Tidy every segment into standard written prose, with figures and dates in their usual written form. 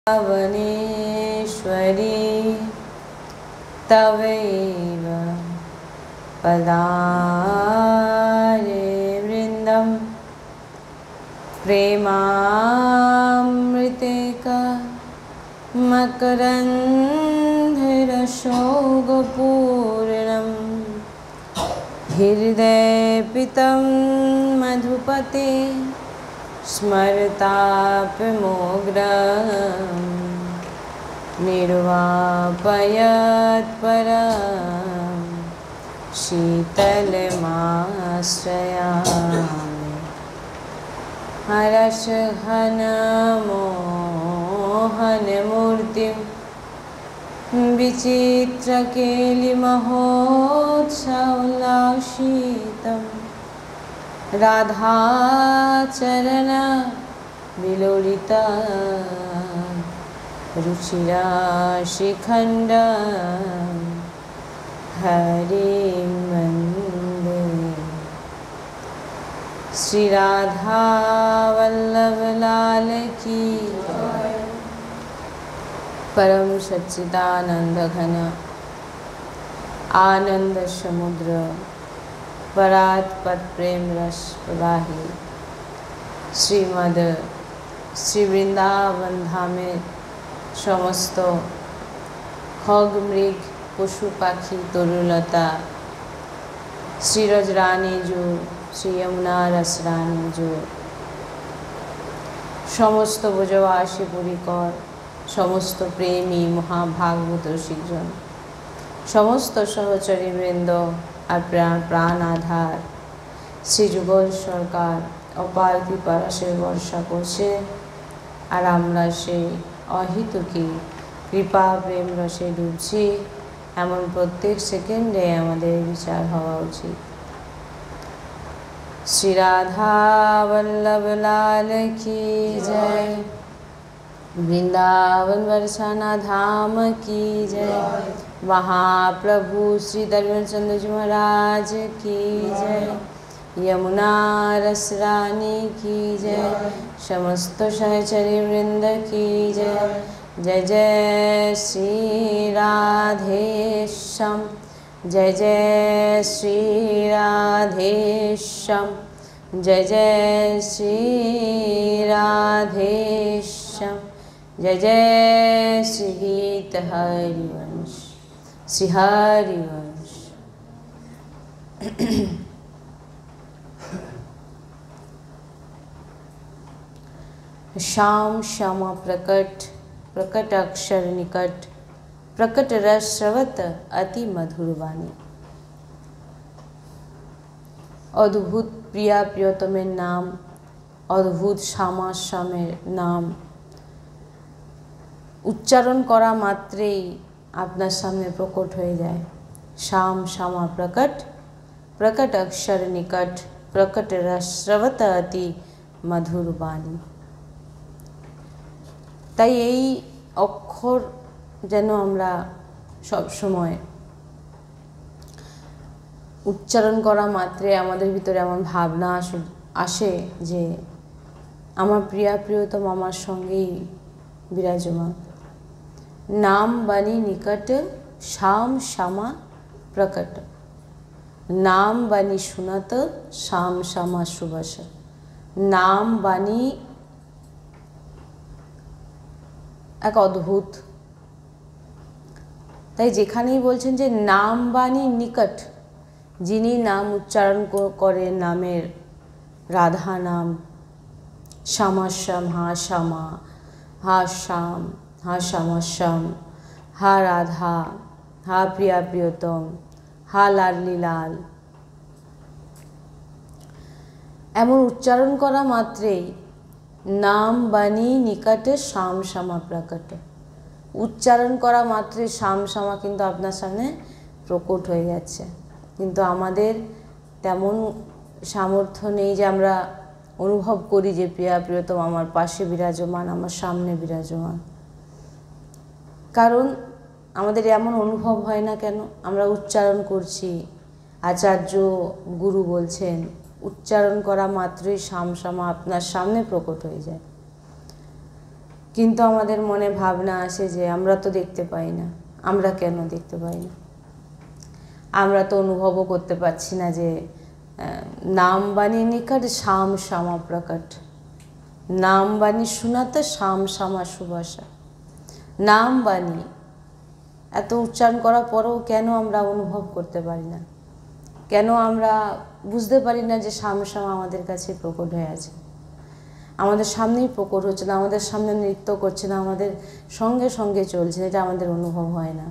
वनेश्वरी तवैव पदारे वृन्दं प्रेमामृतेका मकरन्धरसौगपूर्णं हृदयपितं मधुपते स्मरतापमोग्रं निर्वापयत्परं शीतलमाश्रयामि हरसघनमोहनमूर्तिं विचित्रकेलिमहोत्सवोल्लासितं राधाचरण विलोलिता रुचिराशिखण्ड हरिं वन्दे श्री राधा वल्लभ लाल की परम सच्चिदानंद घन आनंद समुद्र परात्पर प्रेम रस प्रवाही श्रीमद श्री वृंदावन धामेर समस्त खग मृग पशु पाखी तरुलता श्रीरज रानी जो श्री यमुना रस रानी जो समस्त ब्रजवासी परिकर समस्त प्रेमी महाभागवत रसिकजन समस्त सहचरी वृंद और प्राण आधार श्री जुगल सरकार अपार कृपा रसेर बर्षा करছে আর আমরা সেই অহিতুকি কৃপা প্রেম রসে ডুবছি এমন প্রত্যেক সেকেন্ডে আমাদের বিচার হওয়া উচিত। श्री राधा वल्लभ लाल की जय, वृंदावन बरसाना धाम की जय, महाप्रभु श्री धर्मचंद्र जी महाराज की जय, यमुना रस रानी की जय, समस्त सहचरी वृंद की जय। जय जय श्री राधेश्याम, जय जय श्री राधेश्याम, जय जय श्री राधेश्याम, जय जय श्री गीत हरिवंश श्री हरिवंश। श्याम श्यामा प्रकट प्रकट अक्षर निकट प्रकट रस श्रवत अति मधुर वाणी। अद्भुत प्रिया प्रियतमेर नाम, अद्भुत श्यामा श्यामेर नाम उच्चारण करा मात्रेई आपनार सामने प्रकट हो जाए। श्याम श्यामा प्रकट प्रकट अक्षर निकट प्रकट रस श्रवत अति मधुर वाणी। ताई এই অক্ষর যেন আমরা সব সময় উচ্চারণ করা মাত্রে আমাদের ভিতরে এমন ভাবনা আসে যে আমার প্রিয়া প্রিয়তম আমার সঙ্গেই বিরাজমান। नाम बनी निकट श्याम श्यामा प्रकट, नाम बनी सुनत श्याम श्यामा सुबस। नाम बानी एक अद्भुत, তাই যেখানেই বলছেন যে নাম বাণী নিকট, যিনি নাম উচ্চারণ করে নামের রাধা নাম শ্যামাশ্যাম, হা শ্যামা, হা শ্যাম, হা শ্যামাশ্যাম, হা রাধা, হা প্রিয়া প্রিয়তম, হা লাডলি লাল, এমন উচ্চারণ করা মাত্রেই নাম বাণী নিকটে শ্যাম শ্যামা প্রকট, উচ্চারণ করা মাত্রে শ্যাম শ্যামা কিন্তু আপনার সামনে প্রকট হয়ে যাচ্ছে। কিন্তু আমাদের তেমন সামর্থ্য নেই যে আমরা অনুভব করি যে প্রিয়া প্রিয়তম আমার পাশে বিরাজমান, আমার সামনে বিরাজমান। কারণ আমাদের এমন অনুভব হয় না কেন? আমরা উচ্চারণ করছি, আচার্য গুরু বলছেন উচ্চারণ করা মাত্রই শ্যাম শ্যামা আপনার সামনে প্রকট হয়ে যায়। কিন্তু আমাদের মনে ভাবনা আসে যে আমরা তো দেখতে পাই না, আমরা কেন দেখতে পাই না? আমরা তো অনুভবও করতে পারছি না যে নাম বাণী নিকট শ্যাম শ্যামা প্রকট, নাম বাণী শোনাতে শ্যাম শ্যামা সুভাষা। নাম বাণী এত উচ্চারণ করার পরেও কেন আমরা অনুভব করতে পারি না? কেন আমরা বুঝতে পারি না যে শ্যাম শ্যামা আমাদের কাছে প্রকট হয়ে আছে, আমাদের সামনেই প্রকট হচ্ছে না, আমাদের সামনে নৃত্য করছে না, আমাদের সঙ্গে সঙ্গে চলছে, এটা আমাদের অনুভব হয় না।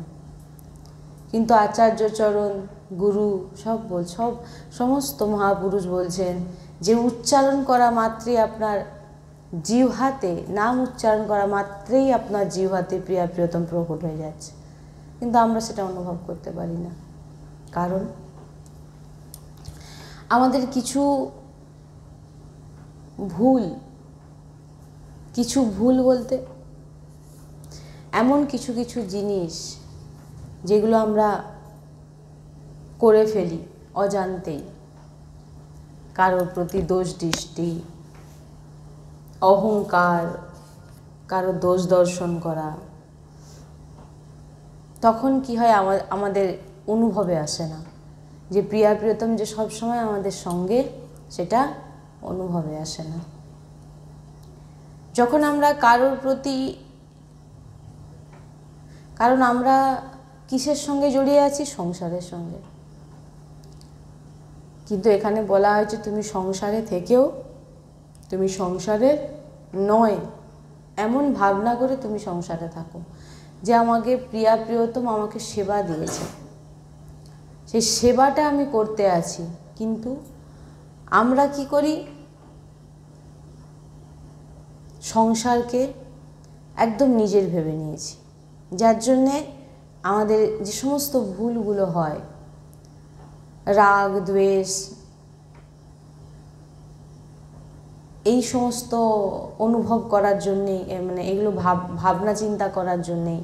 কিন্তু আচার্য চরণ, গুরু সমস্ত মহাপুরুষ বলছেন যে উচ্চারণ করা মাত্রই আপনার জিহ্বাতে, নাম উচ্চারণ করা মাত্রই আপনার জিহ্বাতে প্রিয়া প্রিয়তম প্রকট হয়ে যাচ্ছে। কিন্তু আমরা সেটা অনুভব করতে পারি না, কারণ আমাদের কিছু ভুল বলতে এমন কিছু কিছু জিনিস যেগুলো আমরা করে ফেলি অজান্তেই। কারোর প্রতি দোষ দৃষ্টি, অহংকার, কারো দোষ দর্শন করা, তখন কি হয় আমাদের অনুভবে আসে না যে প্রিয়া প্রিয়তম যে সবসময় আমাদের সঙ্গে, সেটা অনুভবে আসে না। যখন আমরা কারোর প্রতি, কারণ আমরা কিসের সঙ্গে জড়িয়ে আছি? সংসারের সঙ্গে। কিন্তু এখানে বলা হয়েছে তুমি সংসারে থেকেও তুমি সংসারের নয় এমন ভাবনা করে তুমি সংসারে থাকো, যে আমাকে প্রিয়া প্রিয়তম আমাকে সেবা দিয়েছে, সেই সেবাটা আমি করতে আছি। কিন্তু আমরা কি করি? সংসারকে একদম নিজের ভেবে নিয়েছি, যার জন্যে আমাদের যে সমস্ত ভুলগুলো হয়, রাগ দ্বেষ, এই সমস্ত অনুভব করার জন্যেই, মানে এগুলো ভাবনা চিন্তা করার জন্যেই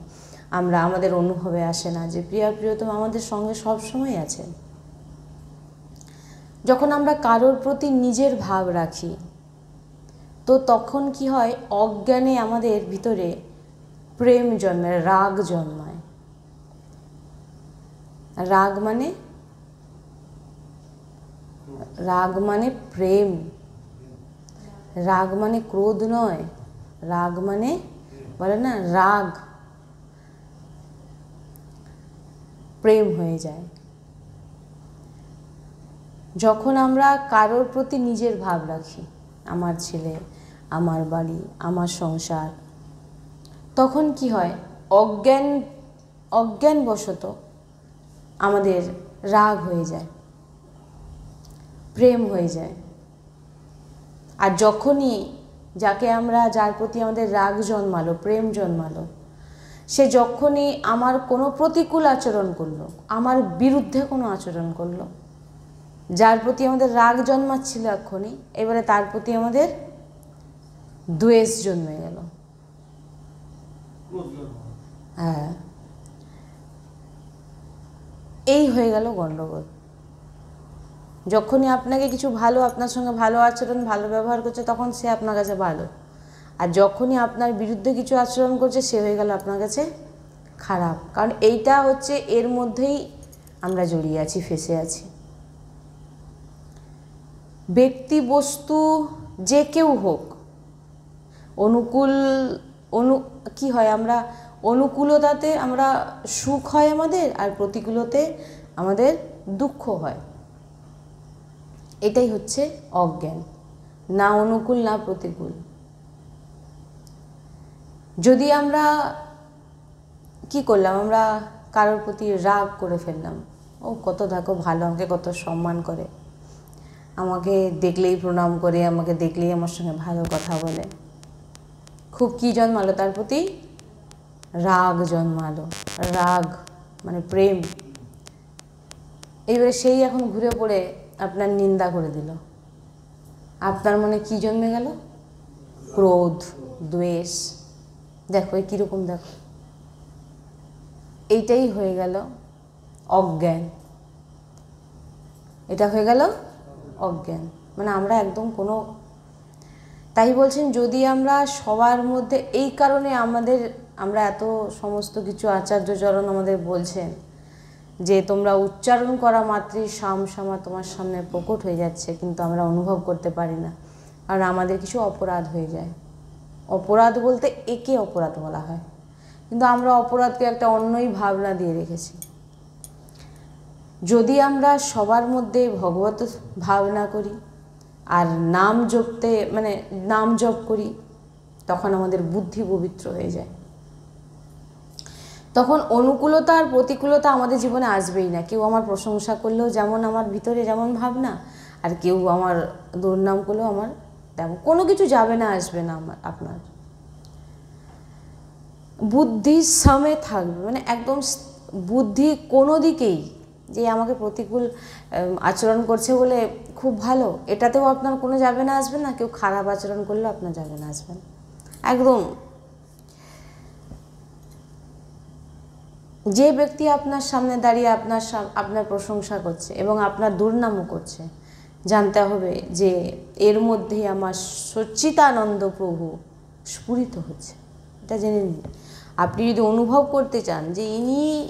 আমাদের অনুভবে আসে না যে প্রিয়া প্রিয়তম আমাদের সঙ্গে সবসময় আছেন। যখন আমরা কারোর প্রতি নিজের ভাব রাখি, তো তখন কি হয়? অজ্ঞানে আমাদের ভিতরে প্রেম জন্মায়, রাগ জন্মায়। রাগ মানে প্রেম, রাগ মানে ক্রোধ নয়, রাগ মানে বলে না রাগ, প্রেম হয়ে যায়। যখন আমরা কারোর প্রতি নিজের ভাব রাখি, আমার ছেলে, আমার বাড়ি, আমার সংসার, তখন কি হয়? অজ্ঞানবশত আমাদের রাগ হয়ে যায়, প্রেম হয়ে যায়। আর যখনই যার প্রতি আমাদের রাগ জন্মালো, প্রেম জন্মালো, সে যখনই আমার কোনো প্রতিকূল আচরণ করলো, আমার বিরুদ্ধে কোনো আচরণ করলো, যার প্রতি আমাদের রাগ জন্মাচ্ছিল এক্ষুনি, এবারে তার প্রতি আমাদের দ্বেষ জন্মে গেল। হ্যাঁ, এই হয়ে গেল গন্ডগোল। যখনই আপনাকে কিছু ভালো, আপনার সঙ্গে ভালো আচরণ, ভালো ব্যবহার করছে, তখন সে আপনার কাছে ভালো। আর যখনই আপনার বিরুদ্ধে কিছু আচরণ করছে, সে হয়ে গেল আপনার কাছে খারাপ। কারণ এইটা হচ্ছে, এর মধ্যেই আমরা জড়িয়ে আছি, ফেঁসে আছি। ব্যক্তি বস্তু যে কেউ হোক, কি হয়? আমরা অনুকূলতাতে আমরা সুখ হয় আমাদের, আর প্রতিকূলতে আমাদের দুঃখ হয়। এটাই হচ্ছে অজ্ঞান, না অনুকূল না প্রতিকূল। যদি আমরা কি করলাম? আমরা কারোর প্রতি রাগ করে ফেললাম, ও কত দেখো ভালো, আমাকে কত সম্মান করে, আমাকে দেখলেই প্রণাম করে, আমাকে দেখলেই আমার সঙ্গে ভালো কথা বলে, খুব কি জন্মালো তার প্রতি? রাগ জন্মালো। রাগ মানে প্রেম। এইবারে সেই এখন ঘুরে পড়ে আপনার নিন্দা করে দিল, আপনার মনে কি জন্মে গেল? ক্রোধ, দ্বেষ। দেখো এই কীরকম, দেখো এইটাই হয়ে গেল অজ্ঞান। এটা হয়ে গেল অজ্ঞান, মানে আমরা একদম কোনো তাই বলছেন যদি আমরা সবার মধ্যে, এই কারণে আমরা এত সমস্ত কিছু আচার্যচরণ আমাদের বলছেন যে তোমরা উচ্চারণ করা মাত্রই শামা তোমার সামনে প্রকট হয়ে যাচ্ছে, কিন্তু আমরা অনুভব করতে পারি না, কারণ আমাদের কিছু অপরাধ হয়ে যায়। অপরাধ বলতে একে অপরাধ বলা হয়, কিন্তু আমরা অপরাধকে একটা অন্যই ভাবনা দিয়ে রেখেছি। যদি আমরা সবার মধ্যে ভগবত ভাবনা করি আর নাম জপ করি, তখন আমাদের বুদ্ধি পবিত্র হয়ে যায়। তখন অনুকূলতা আর প্রতিকূলতা আমাদের জীবনে আসবেই না। কেউ আমার প্রশংসা করলেও যেমন আমার ভিতরে যেমন ভাবনা, আর কেউ আমার দুর্নাম করলেও আমার তেমন, কোনো কিছু যাবে না, আসবে না আপনার। বুদ্ধির সামে থাকবে, মানে একদম বুদ্ধি কোনো দিকেই, যে আমাকে প্রতিকূল আচরণ করছে বলে খুব ভালো, এটাতেও আপনার কোনো যাবে না, আসবে না। কেউ খারাপ আচরণ করলেও আপনার যাবে না, আসবে না। একদম যে ব্যক্তি আপনার সামনে দাঁড়িয়ে আপনার প্রশংসা করছে এবং আপনার দুর্নামও করছে, জানতে হবে যে এর মধ্যেই আমার সচ্চিদানন্দ প্রভু স্ফুরিত হচ্ছে। এটা জেনে নিন। আপনি যদি অনুভব করতে চান যে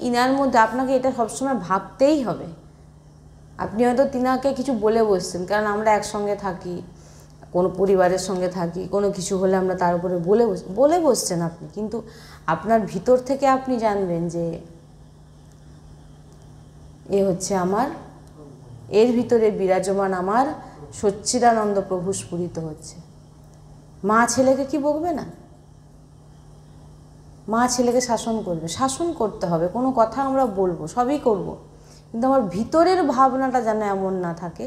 ইনার মধ্যে, আপনাকে এটা সবসময় ভাবতেই হবে। আপনি হয়তো তিনাকে কিছু বলে বসছেন, কারণ আমরা একসঙ্গে থাকি, কোনো পরিবারের সঙ্গে থাকি, কোনো কিছু হলে আমরা তার উপরে বলে বসছেন আপনি, কিন্তু আপনার ভিতর থেকে আপনি জানবেন যে এ হচ্ছে এর ভিতরে বিরাজমান আমার সচ্চিদানন্দ প্রভু স্ফুরিত হচ্ছে। মা ছেলেকে কি বকবে না? মা ছেলেকে শাসন করবে, শাসন করতে হবে, কোনো কথা আমরা বলবো, সবই করব, কিন্তু আমার ভিতরের ভাবনাটা যেন এমন না থাকে,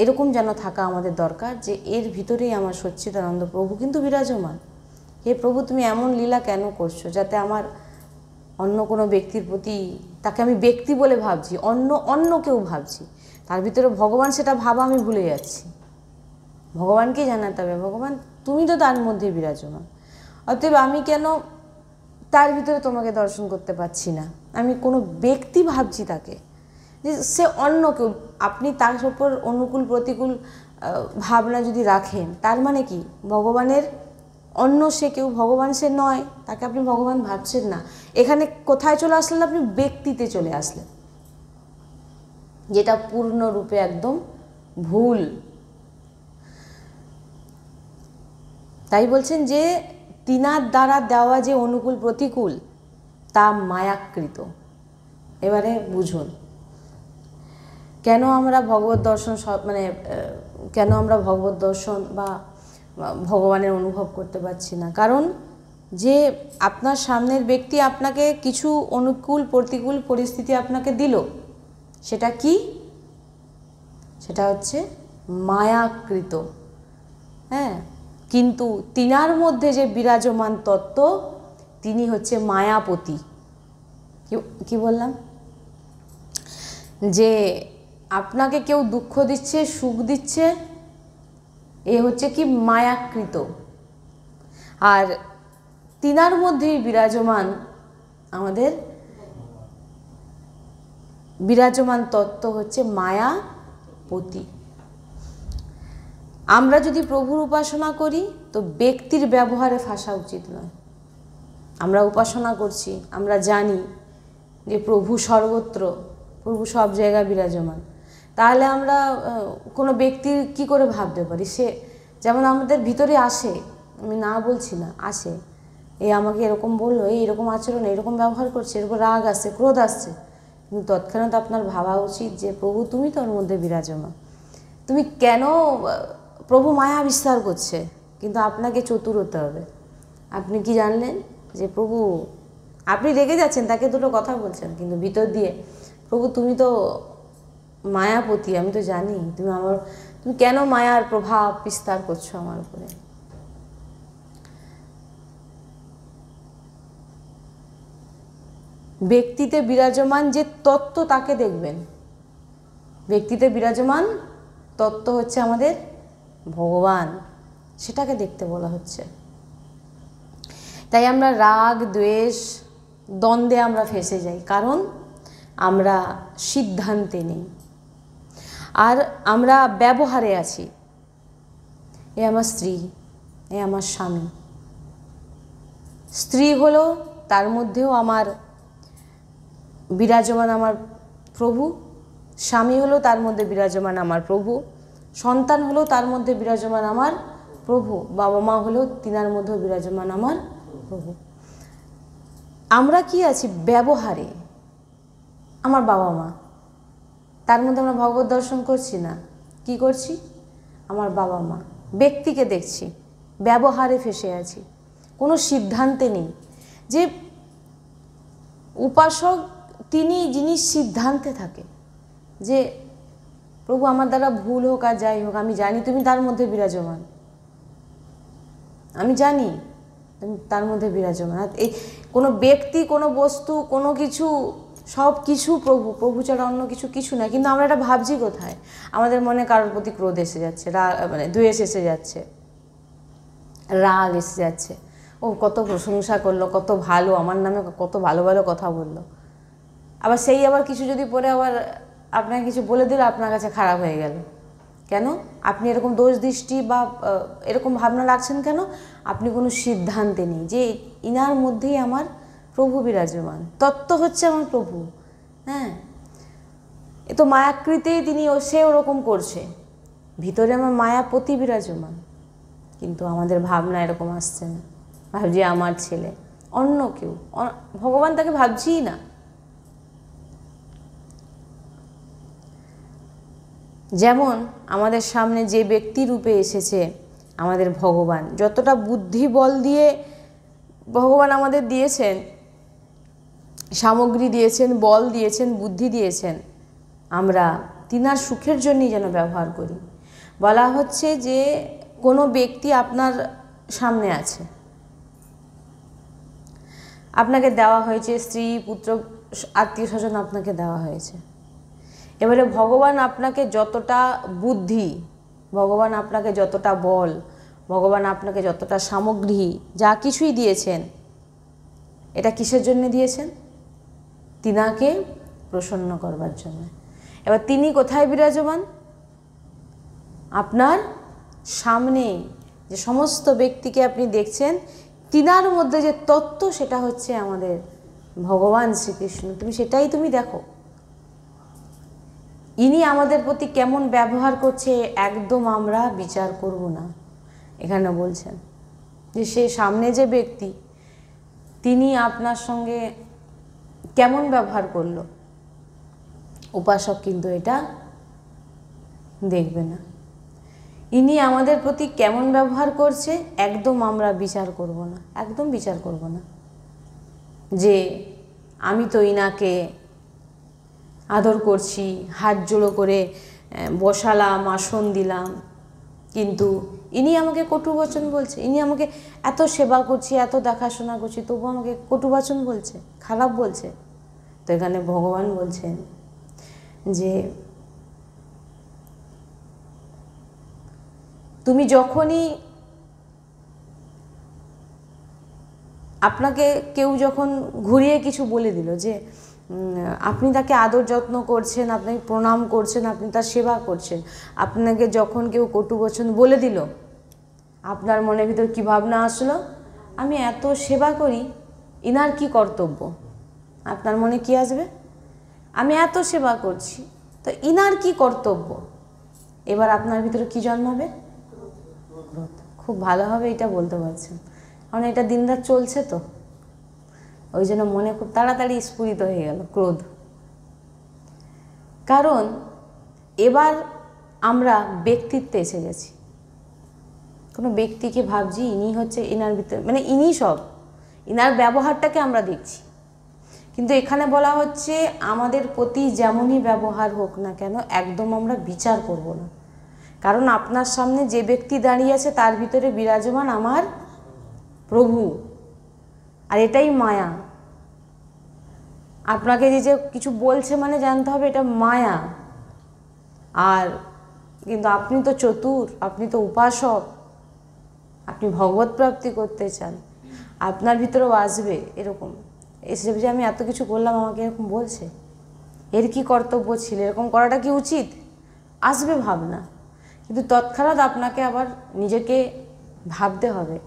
এরকম যেন থাকা আমাদের দরকার যে এর ভিতরেই আমার সচ্চিদানন্দ প্রভু কিন্তু বিরাজমান। হে প্রভু, তুমি এমন লীলা কেন করছো যাতে আমার অন্য কোনো ব্যক্তির প্রতি, তাকে আমি ব্যক্তি বলে ভাবছি, অন্য কেউ ভাবছি, তার ভিতরে ভগবান, সেটা ভাবা আমি ভুলে যাচ্ছি। ভগবানকেই জানাতে হবে, ভগবান তুমি তো তার মধ্যে বিরাজমান, অতএব আমি কেন তার ভিতরে তোমাকে দর্শন করতে পারছি না? আমি কোনো ব্যক্তি ভাবছি তাকে, যে সে অন্য কেউ। আপনি তার উপর অনুকূল প্রতিকূল ভাবনা যদি রাখেন, তার মানে কি ভগবানের অন্য সে কেউ, ভগবান সে নয়, তাকে আপনি ভগবান ভাবছেন না। এখানে কোথায় চলে আসলেন? আপনি ব্যক্তিতে চলে আসলেন, যেটা পূর্ণরূপে একদম ভুল। তাই বলছেন যে তিনার দ্বারা দেওয়া যে অনুকূল প্রতিকূল, তা মায়াকৃত। এবারে বুঝুন কেন আমরা ভগবত দর্শন কেন আমরা ভগবত দর্শন বা ভগবানের অনুভব করতে পারছি না? কারণ যে আপনার সামনের ব্যক্তি আপনাকে কিছু অনুকূল প্রতিকূল পরিস্থিতি আপনাকে দিল, সেটা কি? সেটা হচ্ছে মায়াকৃত। হ্যাঁ, কিন্তু তিনার মধ্যে যে বিরাজমান তত্ত্ব, তিনি হচ্ছে মায়াপতি। কি বললাম? যে আপনাকে কেউ দুঃখ দিচ্ছে, সুখ দিচ্ছে, এ হচ্ছে কি মায়াকৃত। আর তিনার মধ্যেই বিরাজমান আমাদের বিরাজমান তত্ত্ব হচ্ছে মায়াপতি। আমরা যদি প্রভুর উপাসনা করি তো ব্যক্তির ব্যবহারে ফাঁসা উচিত নয়। আমরা উপাসনা করছি, আমরা জানি যে প্রভু সর্বত্র, প্রভু সব জায়গায় বিরাজমান, তাহলে আমরা কোনো ব্যক্তির কি করে ভাবতে পারি? সে যেমন আমাদের ভিতরে আসে, আমি না বলছি না, আসে, এ আমাকে এরকম বললো, এইরকম আচরণ, এরকম ব্যবহার করছে, এরকম রাগ আসছে, ক্রোধ আসছে, কিন্তু তৎক্ষণাৎ আপনার ভাবা উচিত যে প্রভু তুমি তোর মধ্যে বিরাজমান, তুমি কেন? প্রভু মায়া বিস্তার করছে, কিন্তু আপনাকে চতুর হতে হবে। আপনি কি জানলেন যে প্রভু, আপনি রেগে যাচ্ছেন, তাকে দুটো কথা বলছেন, কিন্তু ভিতর দিয়ে প্রভু তুমি তো মায়াপতি, আমি তো জানি তুমি কেন মায়ার প্রভাব বিস্তার করছো আমার উপরে। ব্যক্তিতে বিরাজমান যে তত্ত্ব, তাকে দেখবেন। ব্যক্তিতে বিরাজমান তত্ত্ব হচ্ছে আমাদের ভগবান, সেটাকে দেখতে বলা হচ্ছে। তাই আমরা রাগ, দ্বেষ, দ্বন্দ্বে আমরা ফেঁসে যাই, কারণ আমরা সিদ্ধান্তে নেই আর আমরা ব্যবহারে আছি। এ আমার স্ত্রী, এ আমার স্বামী। স্ত্রী হলো তার মধ্যেও আমার বিরাজমান আমার প্রভু, স্বামী হলো তার মধ্যে বিরাজমান আমার প্রভু, সন্তান হলো তার মধ্যে বিরাজমান আমার প্রভু, বাবা মা হলো তিনার মধ্যেও বিরাজমান আমার প্রভু। আমরা কি আছি ব্যবহারে আমার বাবা মা, তার মধ্যে আমরা ভগবত দর্শন করছি না। কি করছি? আমার বাবা মা, ব্যক্তিকে দেখছি, ব্যবহারে ফেসে আছি, কোনো সিদ্ধান্তে নেই। যে উপাসক তিনি যিনি সিদ্ধান্তে থাকে যে প্রভু আমার দ্বারা ভুল হোক আর যাই হোক, আমি জানি তুমি তার মধ্যে বিরাজমান, আমি জানি তুমি তার মধ্যে বিরাজমান। এই কোনো ব্যক্তি, কোনো বস্তু, কোনো কিছু, সব কিছু প্রভু, প্রভু ছাড়া অন্য কিছু না। কিন্তু আমরা এটা ভাবছি কোথায়? আমাদের মনে কারোর প্রতি ক্রোধ এসে যাচ্ছে, মানে দ্বেষ এসে যাচ্ছে, রাগ এসে যাচ্ছে। ও কত প্রশংসা করলো, কত ভালো, আমার নামে কত ভালো ভালো কথা বললো। আবার সেই আবার কিছু যদি পরে আবার আপনাকে কিছু বলে দিল, আপনার কাছে খারাপ হয়ে গেল। কেন? আপনি এরকম দোষ দৃষ্টি বা এরকম ভাবনা রাখছেন কেন? আপনি কোনো সিদ্ধান্তে নেই যে ইনার মধ্যেই আমার প্রভু বিরাজমান, তত্ত্ব হচ্ছে আমার প্রভু। হ্যাঁ, এ তো মায়াকৃতেই তিনি, সে ওরকম করছে, ভিতরে আমার মায়াপতি বিরাজমান। কিন্তু আমাদের ভাবনা এরকম আসছে না, ভাবছি আমার ছেলে, অন্য কেউ, ভগবান তাকে ভাবছিই না। যেমন আমাদের সামনে যে ব্যক্তি রূপে এসেছে আমাদের ভগবান, যতটা বুদ্ধি বল দিয়ে ভগবান আমাদের দিয়েছেন, সামগ্রী দিয়েছেন, বল দিয়েছেন, বুদ্ধি দিয়েছেন, আমরা তিনার সুখের জন্যই যেন ব্যবহার করি। বলা হচ্ছে যে কোনো ব্যক্তি আপনার সামনে আছে, আপনাকে দেওয়া হয়েছে, স্ত্রী, পুত্র, আত্মীয় স্বজন আপনাকে দেওয়া হয়েছে। এবারে ভগবান আপনাকে যতটা বুদ্ধি, ভগবান আপনাকে যতটা বল, ভগবান আপনাকে যতটা সামগ্রী, যা কিছুই দিয়েছেন, এটা কিসের জন্য দিয়েছেন? তিনাকে প্রসন্ন করবার জন্য। এবার তিনি কোথায় বিরাজমান? আপনার সামনে যে সমস্ত ব্যক্তিকে আপনি দেখছেন, তিনার মধ্যে যে তত্ত্ব, সেটা হচ্ছে আমাদের ভগবান শ্রীকৃষ্ণ। সেটাই তুমি দেখো। ইনি আমাদের প্রতি কেমন ব্যবহার করছে একদম আমরা বিচার করব না। এখানে বলছেন যে সে সামনে যে ব্যক্তি, তিনি আপনার সঙ্গে কেমন ব্যবহার করলো, উপাসক কিন্তু এটা দেখবে না। ইনি আমাদের প্রতি কেমন ব্যবহার করছে একদম আমরা বিচার করব না, একদম বিচার করব না। যে আমি তো ইনাকে আদর করছি, হাত জোড়ো করে বসালাম, আসন দিলাম, কিন্তু ইনি আমাকে কটু বচন বলছে, ইনি আমাকে এত সেবা করছি, এত দেখাশোনা করছি, তবু আমাকে কটু বচন বলছে, খারাপ বলছে। তো এখানে ভগবান বলছেন যে তুমি যখনই, আপনাকে কেউ যখন ঘুরিয়ে কিছু বলে দিল যে আপনি তাকে আদর যত্ন করছেন, আপনাকে প্রণাম করছেন, আপনি তার সেবা করছেন, আপনাকে যখন কেউ কটু বচন বলে দিল, আপনার মনের ভিতর কী ভাবনা আসলো? আমি এত সেবা করি, ইনার কি কর্তব্য? আপনার মনে কি আসবে? আমি এত সেবা করছি, তো ইনার কি কর্তব্য? এবার আপনার ভিতরে কি জন্মাবে? খুব ভালোভাবে এটা বলতে পারছেন, কারণ এটা দিনরাত চলছে, তো ওই জন্য মনে খুব তাড়াতাড়ি স্ফুরিত হয়ে গেল ক্রোধ। কারণ এবার আমরা ব্যক্তিত্বে এসে গেছি, কোনো ব্যক্তিকে ভাবছি ইনি হচ্ছে, ইনার ভিতরে মানে ইনি সব, ইনার ব্যবহারটাকে আমরা দেখছি। কিন্তু এখানে বলা হচ্ছে আমাদের প্রতি যেমনই ব্যবহার হোক না কেন, একদম আমরা বিচার করব না। কারণ আপনার সামনে যে ব্যক্তি দাঁড়িয়ে আছে তার ভিতরে বিরাজমান আমার প্রভু, আর এটাই মায়া। আপনাকে যে কিছু বলছে মানে জানতে হবে এটা মায়া। আর কিন্তু আপনি তো চতুর, আপনি তো উপাসক, আপনি ভগবত প্রাপ্তি করতে চান, আপনার ভিতরেও আসবে এরকম, এসে যে আমি এত কিছু করলাম আমাকে এরকম বলছে, এর কি কর্তব্য ছিল, এরকম করাটা কি উচিত? আসবে ভাবনা। কিন্তু তৎক্ষণাৎ আপনাকে আবার নিজেকে ভাবতে হবে,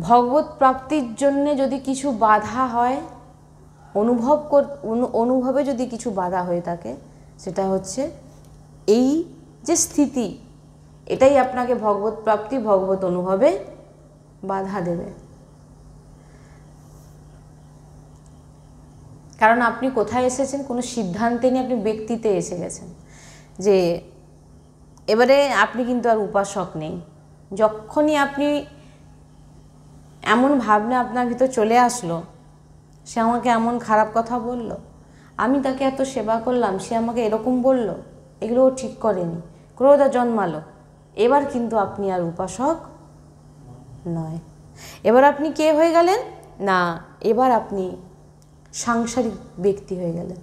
ভগবত প্রাপ্তির জন্য যদি কিছু বাধা হয়, অনুভবে যদি কিছু বাধা হয়ে থাকে, সেটা হচ্ছে এই যে স্থিতি, এটাই আপনাকে ভগবত প্রাপ্তি, ভগবত অনুভবে বাধা দেবে। কারণ আপনি কোথায় এসেছেন, কোনো সিদ্ধান্তে নিয়ে আপনি ব্যক্তিতে এসে গেছেন যে এবারে আপনি কিন্তু আর উপাসক নেই। যখনই আপনি এমন ভাবনা আপনার ভিতর চলে আসলো, সে আমাকে এমন খারাপ কথা বলল, আমি তাকে এত সেবা করলাম, সে আমাকে এরকম বলল, এগুলো ঠিক করেনি, ক্রোধ জন্মালো, এবার কিন্তু আপনি আর উপাসক নয়। এবার আপনি কে হয়ে গেলেন না, এবার আপনি সাংসারিক ব্যক্তি হয়ে গেলেন,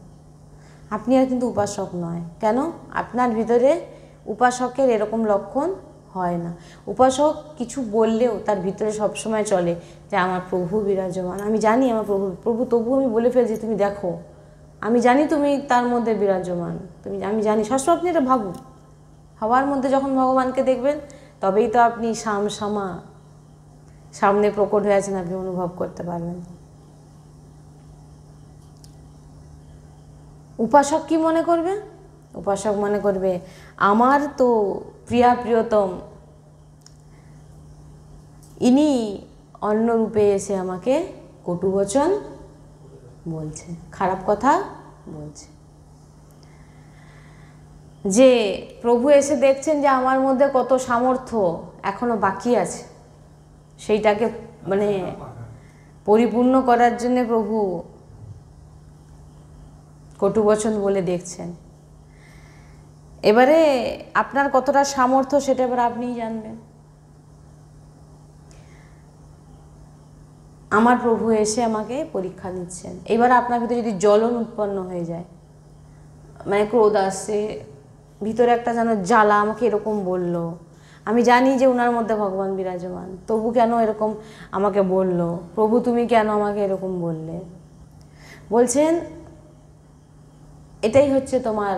আপনি আর কিন্তু উপাসক নয়। কেন? আপনার ভিতরে উপাসকের এরকম লক্ষণ হয় না। উপাসক কিছু বললেও তার ভিতরে সবসময় চলে যে আমার প্রভু বিরাজমান, আমি জানি আমার প্রভু, তবু আমি বলে ফেলছি তুমি দেখো, আমি জানি তুমি তার মধ্যে বিরাজমান, আমি জানি, সবসময় আপনি এটা ভাবুন। হওয়ার মধ্যে যখন ভগবানকে দেখবেন, তবেই তো আপনি সামনে প্রকট হয়ে আছেন, আপনি অনুভব করতে পারবেন। উপাসক কি মনে করবে? উপাসক মনে করবে আমার তো প্রিয়তম ইনি অন্য রূপে এসে আমাকে কটু বচন বলছে, খারাপ কথা বলছে। যে প্রভু এসে দেখছেন যে আমার মধ্যে কত সামর্থ্য এখনো বাকি আছে, সেইটাকে মানে পরিপূর্ণ করার জন্য প্রভু কটু বচন বলে দেখছেন। এবারে আপনার কতটা সামর্থ্য সেটা এবার আপনিই জানবেন। আমার প্রভু এসে আমাকে পরীক্ষা নিচ্ছেন। এবার আপনার ভিতরে যদি জ্বলন উৎপন্ন হয়ে যায়, মানে ক্রোধ আসছে, ভিতরে একটা যেন জ্বালা, আমাকে এরকম বলল, আমি জানি যে ওনার মধ্যে ভগবান বিরাজমান, তবু কেন এরকম আমাকে বলল, প্রভু তুমি কেন আমাকে এরকম বললে, বলছেন এটাই হচ্ছে তোমার।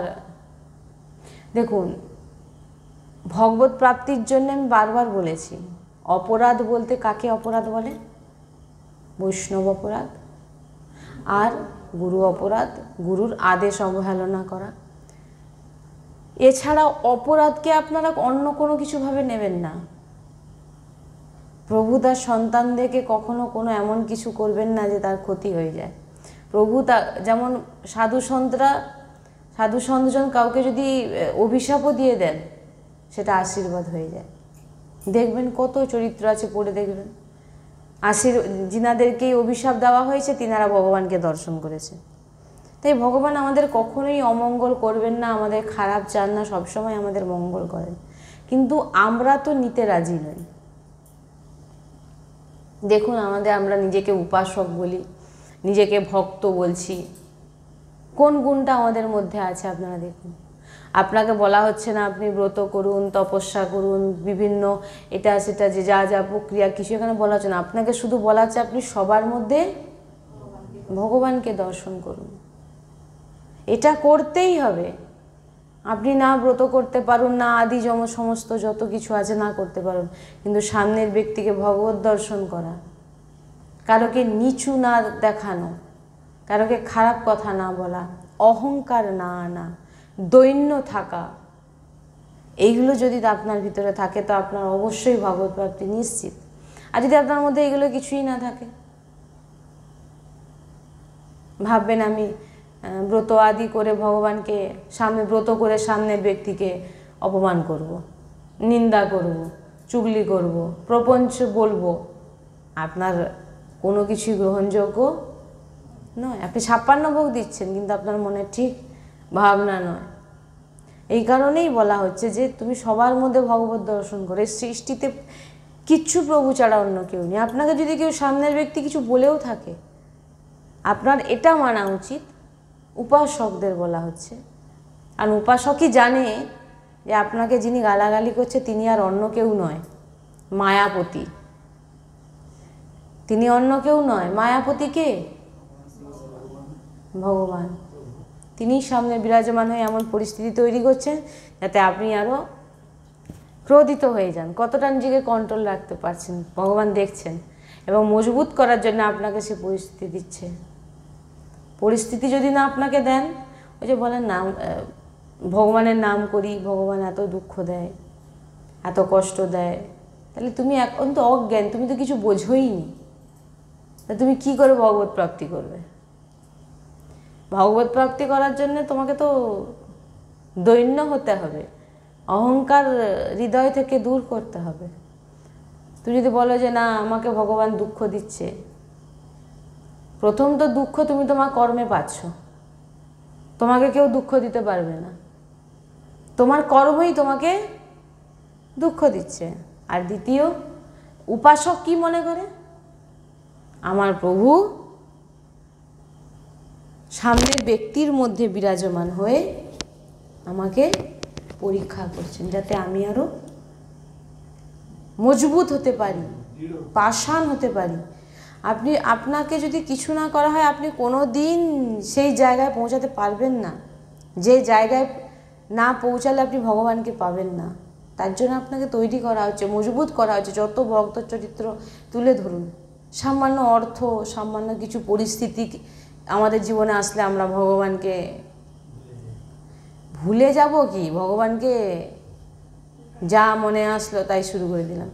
দেখুন, ভগবত প্রাপ্তির জন্য আমি বারবার বলেছি, অপরাধ বলতে কাকে অপরাধ বলে? বৈষ্ণব অপরাধ আর গুরু অপরাধ, গুরুর আদেশ অবহেলনা করা। এছাড়া অপরাধকে আপনারা অন্য কোনো কিছুভাবে নেবেন না। প্রভু তার সন্তানদেরকে কখনো কোনো এমন কিছু করবেন না যে তার ক্ষতি হয়ে যায়। প্রভু যেমন সাধু সন্তজন কাউকে যদি অভিশাপও দিয়ে দেন, সেটা আশীর্বাদ হয়ে যায়। দেখবেন কত চরিত্র আছে, পড়ে দেখবেন, যিনাদেরকেই অভিশাপ দেওয়া হয়েছে তিনারা ভগবানকে দর্শন করেছে। তাই ভগবান আমাদের কখনোই অমঙ্গল করবেন না, আমাদের খারাপ চান না, সবসময় আমাদের মঙ্গল করেন। কিন্তু আমরা তো নিতে রাজি নই। দেখুন, আমরা নিজেকে উপাসক বলি, নিজেকে ভক্ত বলছি, কোন গুণটা আমাদের মধ্যে আছে আপনারা দেখুন। আপনাকে বলা হচ্ছে না আপনি ব্রত করুন, তপস্যা করুন, বিভিন্ন এটা সেটা যে যা যা প্রক্রিয়া, কিছু এখানে বলা হচ্ছে না। আপনাকে শুধু বলা হচ্ছে আপনি সবার মধ্যে ভগবানকে দর্শন করুন। এটা করতেই হবে। আপনি না ব্রত করতে পারুন, না আদি সমস্ত যত কিছু আছে না করতে পারুন, কিন্তু সামনের ব্যক্তিকে ভগবত দর্শন করা, কারোকে নিচু না দেখানো, কারোকে খারাপ কথা না বলা, অহংকার না আনা, দৈন্য থাকা, এইগুলো যদি আপনার ভিতরে থাকে তো আপনার অবশ্যই ভগবত প্রাপ্তি নিশ্চিত। আর যদি আপনার মধ্যে এগুলো কিছুই না থাকে, ভাববেন আমি ব্রত আদি করে ভগবানকে ব্রত করে সামনের ব্যক্তিকে অপমান করব, নিন্দা করব, চুগলি করব, প্রপঞ্চ বলবো, আপনার কোনো কিছুই গ্রহণযোগ্য নয়। আপনি 56 ভোগ দিচ্ছেন, কিন্তু আপনার মনে ঠিক ভাবনা নয়। এই কারণেই বলা হচ্ছে যে তুমি সবার মধ্যে ভগবত দর্শন করে, সৃষ্টিতে কিচ্ছু প্রভু ছাড়া অন্য কেউ নেই। আপনাকে যদি কেউ সামনের ব্যক্তি কিছু বলেও থাকে, আপনার এটা মানা উচিত, উপাসকদের বলা হচ্ছে। আর উপাসকই জানে যে আপনাকে যিনি গালাগালি করছে তিনি আর অন্য কেউ নয়, মায়াপতি। তিনি অন্য কেউ নয়, মায়াপতি কে? ভগবান। তিনিই সামনে বিরাজমান হয়ে এমন পরিস্থিতি তৈরি করছেন যাতে আপনি আরও ক্রোধিত হয়ে যান। কতটা নিজেকে কন্ট্রোল রাখতে পারছেন ভগবান দেখছেন, এবং মজবুত করার জন্য আপনাকে সে পরিস্থিতি দিচ্ছে। পরিস্থিতি যদি না আপনাকে দেন, ওই যে বলেন নাম ভগবানের নাম করি, ভগবান এত দুঃখ দেয়, এত কষ্ট দেয়, তাহলে তুমি এখন তো অজ্ঞান, তুমি তো কিছু বোঝোই নি, তা তুমি কি করে ভগবত প্রাপ্তি করবে? ভগবত প্রাপ্তি করার জন্য তোমাকে তো দৈন্য হতে হবে, অহংকার হৃদয় থেকে দূর করতে হবে। তুমি যদি বলো যে না আমাকে ভগবান দুঃখ দিচ্ছে, প্রথম তো দুঃখ তুমি তোমার কর্মে পাচ্ছ, তোমাকে কেউ দুঃখ দিতে পারবে না, তোমার কর্মই তোমাকে দুঃখ দিচ্ছে। আর দ্বিতীয়, উপাসক কি মনে করে? আমার প্রভু সামনের ব্যক্তির মধ্যে বিরাজমান হয়ে আমাকে পরীক্ষা করছেন, যাতে আমি আরো মজবুত হতে পারি, পাষাণ হতে পারি। আপনাকে যদি কিছু না করা হয়, আপনি কোনো দিন সেই জায়গায় পৌঁছাতে পারবেন না। যে জায়গায় না পৌঁছালে আপনি ভগবানকে পাবেন না। তার জন্য আপনাকে তৈরি করা হচ্ছে, মজবুত করা হচ্ছে। যত ভক্ত চরিত্র তুলে ধরুন, সামান্য অর্থ, সামান্য কিছু পরিস্থিতি আমাদের জীবনে আসলে আমরা ভগবানকে ভুলে যাব কি? ভগবানকে যা মনে আসলো তাই শুরু করে দিলাম।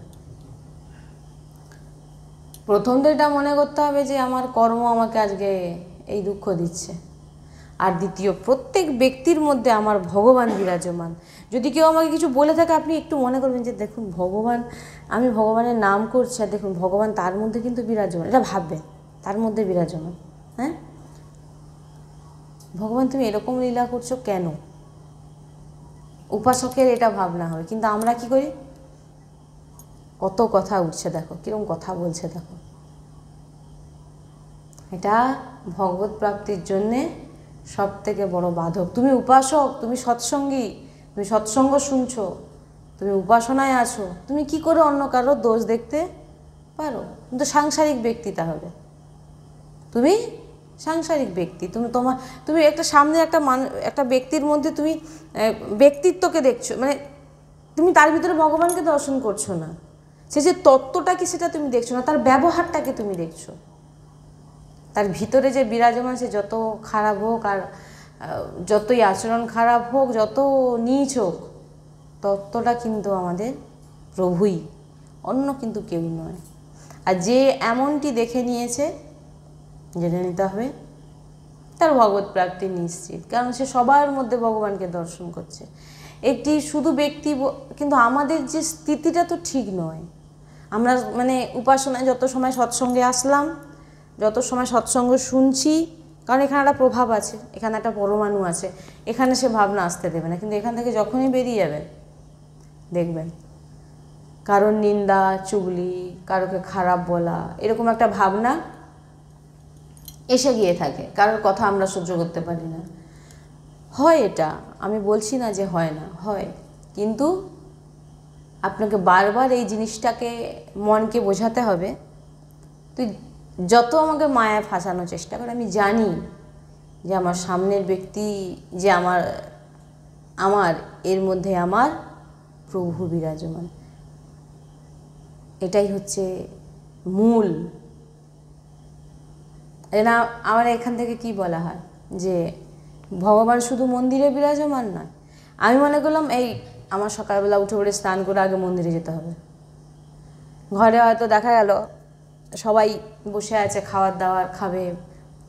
প্রথম তো এটা মনে করতে হবে যে আমার কর্ম আমাকে আজকে এই দুঃখ দিচ্ছে। আর দ্বিতীয়, প্রত্যেক ব্যক্তির মধ্যে আমার ভগবান বিরাজমান। যদি কেউ আমাকে কিছু বলে থাকে, আপনি একটু মনে করবেন যে দেখুন ভগবান, আমি ভগবানের নাম করছি, আর দেখুন ভগবান তার মধ্যে কিন্তু বিরাজমান। এটা ভাববেন, তার মধ্যে বিরাজমান। হ্যাঁ, ভগবান তুমি এরকম লীলা করছো কেন? উপাসকের এটা ভাবনা হয়। কিন্তু আমরা কি করি? কত কথা উঠছে দেখো, কিরকম কথা বলছে দেখো। এটা ভগবত প্রাপ্তির জন্যে সব থেকে বড় বাধক। তুমি উপাসক, তুমি সৎসঙ্গী, তুমি সৎসঙ্গ শুনছো, তুমি উপাসনায় আছো, তুমি কি করে অন্য কারো দোষ দেখতে পারো? কিন্তু সাংসারিক ব্যক্তি, তাহলে তুমি সাংসারিক ব্যক্তি। তুমি একটা সামনে একটা ব্যক্তির মধ্যে তুমি ব্যক্তিত্বকে দেখছো, মানে তুমি তার ভিতরে ভগবানকে দর্শন করছো না। সে যে তত্ত্বটা কি সেটা তুমি দেখছো না, তার ব্যবহারটাকে তুমি দেখছো। তার ভিতরে যে বিরাজমান, সে যত খারাপ হোক, আর যতই আচরণ খারাপ হোক, যত নীচ হোক, তত্ত্বটা কিন্তু আমাদের প্রভুই, অন্য কিন্তু কেউই নয়। আর যে এমনটি দেখে নিয়েছে, জেনে নিতে হবে তার ভগবত প্রাপ্তি নিশ্চিত, কারণ সে সবার মধ্যে ভগবানকে দর্শন করছে। একটি শুধু ব্যক্তি, কিন্তু আমাদের যে স্থিতিটা তো ঠিক নয়। আমরা মানে উপাসনায় যত সময় সৎসঙ্গে আসলাম, যত সময় সৎসঙ্গ শুনছি, কারণ এখানে একটা প্রভাব আছে, এখানে একটা পরমাণু আছে, এখানে সে ভাবনা আসতে দেবে না। কিন্তু এখান থেকে যখনই বেরিয়ে যাবেন, দেখবেন কারোর নিন্দা, চুগলি, কারোকে খারাপ বলা, এরকম একটা ভাবনা এসে গিয়ে থাকে। কারোর কথা আমরা সহ্য করতে পারি না। হয় এটা, আমি বলছি না যে হয় না, হয়। কিন্তু আপনাকে বারবার এই জিনিসটাকে মনকে বোঝাতে হবে, তুই যত আমাকে মায়ায় ফাঁসানোর চেষ্টা করে, আমি জানি যে আমার সামনের ব্যক্তি যে আমার এর মধ্যে আমার প্রভু বিরাজমান। এটাই হচ্ছে মূল। না, আমার এখান থেকে কি বলা হয় যে ভগবান শুধু মন্দিরে বিরাজমান নয়। আমি মনে করলাম এই আমার সকালবেলা উঠে পড়ে স্নান করে আগে মন্দিরে যেতে হবে। ঘরে হয়তো দেখা গেল সবাই বসে আছে, খাওয়ার দাওয়ার খাবে,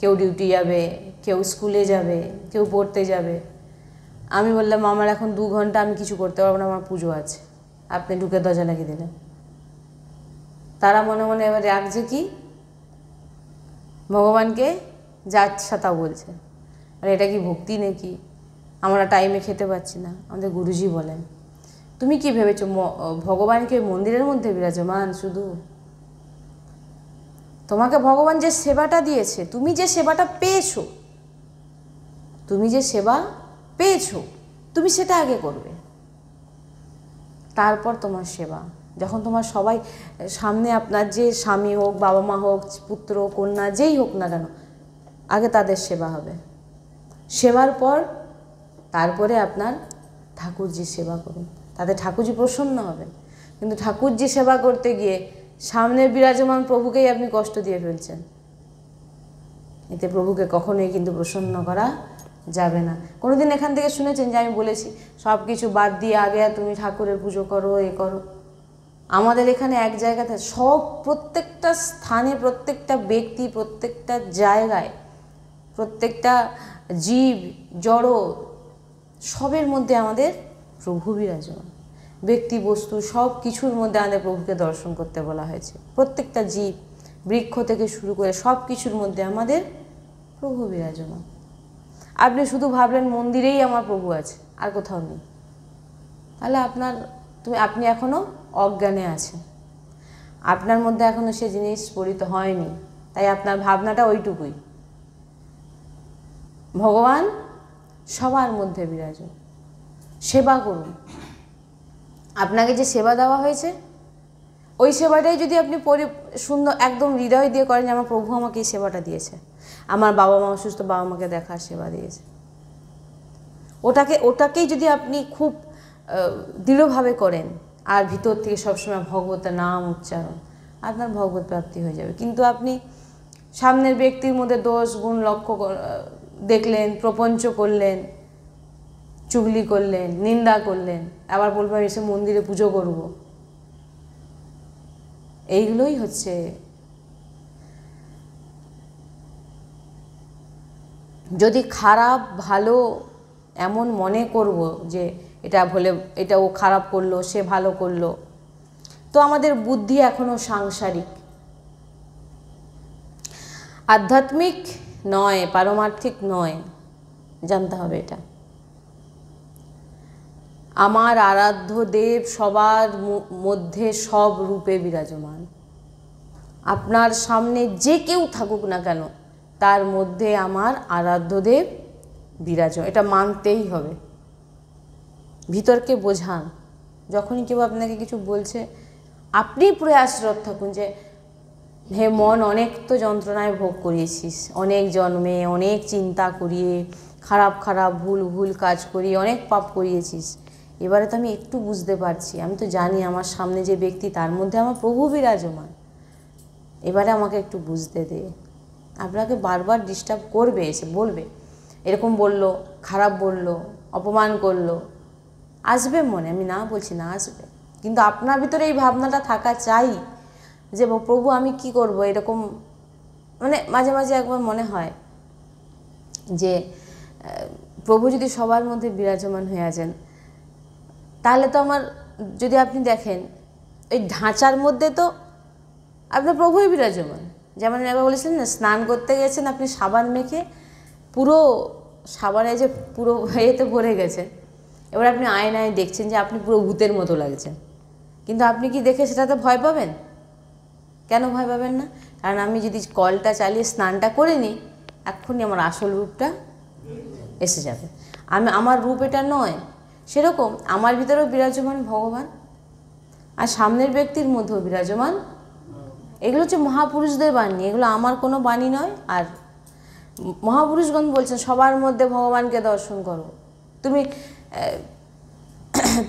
কেউ ডিউটি যাবে, কেউ স্কুলে যাবে, কেউ পড়তে যাবে। আমি বললাম আমার এখন 2 ঘন্টা আমি কিছু করতে পারবো না, আমার পুজো আছে, আপনি ঢুকে দরজা লাগিয়ে দিলেন। তারা মনে মনে এবার রাখছে কি, ভগবানকে যাচ্ছা তা বলছে। আর এটা কি ভক্তি নাকি? আমরা টাইমে খেতে পাচ্ছি না। আমাদের গুরুজি বলেন, তুমি কি ভেবেছো ভগবানকে মন্দিরের মধ্যে বিরাজমান? শুধু তোমাকে ভগবান যে সেবাটা দিয়েছে, তুমি যে সেবাটা পেয়েছো, তুমি সেটা আগে করবে, তারপর তোমার সেবা। যখন তোমার সবাই সামনে, আপনার যে স্বামী হোক, বাবা মা হোক, পুত্র কন্যা যেই হোক না কেন, আগে তাদের সেবা হবে। সেবার পর তারপরে আপনার ঠাকুরজির সেবা করুন, তাতে ঠাকুরজি প্রসন্ন হবেন। কিন্তু ঠাকুরজি সেবা করতে গিয়ে সামনের বিরাজমান প্রভুকেই আপনি কষ্ট দিয়ে ফেলছেন, এতে প্রভুকে কখনোই কিন্তু প্রসন্ন করা যাবে না। কোনোদিন এখান থেকে শুনেছেন যে আমি বলেছি সব কিছু বাদ দিয়ে আগে তুমি ঠাকুরের পুজো করো, এ করো? আমাদের এখানে এক জায়গাতে সব, প্রত্যেকটা স্থানে, প্রত্যেকটা ব্যক্তি, প্রত্যেকটা জায়গায়, প্রত্যেকটা জীব জড় সবের মধ্যে আমাদের প্রভু বিরাজমান। ব্যক্তি বস্তু সব কিছুর মধ্যে আমাদের প্রভুকে দর্শন করতে বলা হয়েছে। প্রত্যেকটা জীব, বৃক্ষ থেকে শুরু করে সব কিছুর মধ্যে আমাদের প্রভু বিরাজমান। আপনি শুধু ভাবলেন মন্দিরেই আমার প্রভু আছে, আর কোথাও নেই, তাহলে আপনি এখনও অজ্ঞানে আছেন, আপনার মধ্যে এখনও সে জিনিস স্ফুরিত হয়নি, তাই আপনার ভাবনাটা ওইটুকুই। ভগবান সবার মধ্যে বিরাজন। সেবা করুন। আপনাকে যে সেবা দেওয়া হয়েছে ওই সেবাটাই যদি আপনি সুন্দর একদম হৃদয় দিয়ে করেন, যে আমার প্রভু আমাকে এই সেবাটা দিয়েছে, আমার বাবা মা অসুস্থ, বাবা মাকে দেখার সেবা দিয়েছে, ওটাকেই যদি আপনি খুব দৃঢ়ভাবে করেন আর ভিতর থেকে সবসময় ভগবতের নাম উচ্চারণ, আপনার ভগবত প্রাপ্তি হয়ে যাবে। কিন্তু আপনি সামনের ব্যক্তির মধ্যে দোষ গুণ লক্ষ্য দেখলেন, প্রপঞ্চ করলেন, চুগলি করলেন, নিন্দা করলেন, আবার বলবেন এসে মন্দিরে পুজো করব, এইগুলোই হচ্ছে যদি খারাপ ভালো এমন মনে করব যে এটা ও খারাপ করলো, সে ভালো করলো, তো আমাদের বুদ্ধি এখনো সাংসারিক, আধ্যাত্মিক নয়, পারমার্থিক নয়, জানতে হবে এটা। আমার আরাধ্য দেব সবার মধ্যে সব রূপে বিরাজমান। আপনার সামনে যে কেউ থাকুক না কেন, তার মধ্যে আমার আরাধ্য দেব বিরাজমান, এটা মানতেই হবে। ভিতরকে বোঝান। যখনই কেউ আপনাকে কিছু বলছে, আপনি প্রয়াসরত থাকুন যে হে মন, অনেক তো যন্ত্রণায় ভোগ করিয়েছিস, অনেক জন্মে অনেক চিন্তা করিয়ে, খারাপ খারাপ ভুল ভুল কাজ করিয়ে অনেক পাপ করিয়েছিস। এবারে তো আমি একটু বুঝতে পারছি, আমি তো জানি আমার সামনে যে ব্যক্তি তার মধ্যে আমার প্রভু বিরাজমান, এবারে আমাকে একটু বুঝতে দে। আপনাকে বারবার ডিস্টার্ব করবে, এসে বলবে এরকম বললো, খারাপ বললো, অপমান করলো, আসবে মনে, আমি না বলছি না, আসবে। কিন্তু আপনার ভিতরে এই ভাবনাটা থাকা চাই যে প্রভু আমি কি করব। এরকম মানে মাঝে মাঝে একবার মনে হয় যে প্রভু যদি সবার মধ্যে বিরাজমান হয়ে আছেন, তাহলে তো আমার, যদি আপনি দেখেন ওই ঢাঁচার মধ্যে তো আপনার প্রভুই বিরাজমান। যেমন একবার বলেছিলেন না, স্নান করতে গেছেন আপনি সাবান মেখে, পুরো সাবানে যে পুরো এতে ভরে গেছে, এবার আপনি আয়নায় দেখছেন যে আপনি পুরো ভূতের মতো লাগছেন, কিন্তু আপনি কি দেখে সেটাতে ভয় পাবেন? কেন ভয় পাবেন না? কারণ আমি যদি কলটা চালিয়ে স্নানটা করে নিই, এক্ষুনি আমার আসল রূপটা এসে যাবে। আমার রূপ এটা নয়। সেরকম আমার ভিতরেও বিরাজমান ভগবান, আর সামনের ব্যক্তির মধ্যেও বিরাজমান। এগুলো হচ্ছে মহাপুরুষদের বাণী, এগুলো আমার কোনো বাণী নয়। আর মহাপুরুষগণ বলছেন সবার মধ্যে ভগবানকে দর্শন করো।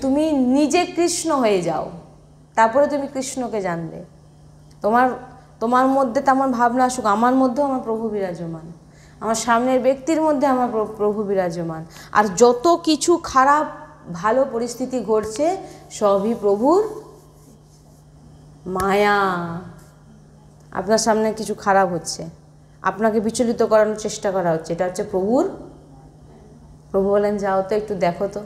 তুমি নিজে কৃষ্ণ হয়ে যাও, তারপরে তুমি কৃষ্ণকে জানবে। তোমার মধ্যে তেমন ভাবনা আসুক, আমার মধ্যেও আমার প্রভু বিরাজমান, আমার সামনের ব্যক্তির মধ্যে আমার প্রভু বিরাজমান। আর যত কিছু খারাপ ভালো পরিস্থিতি ঘটছে, সবই প্রভুর মায়া। আপনার সামনে কিছু খারাপ হচ্ছে, আপনাকে বিচলিত করানোর চেষ্টা করা হচ্ছে, এটা হচ্ছে প্রভু বলেন যাও তো একটু দেখো তো।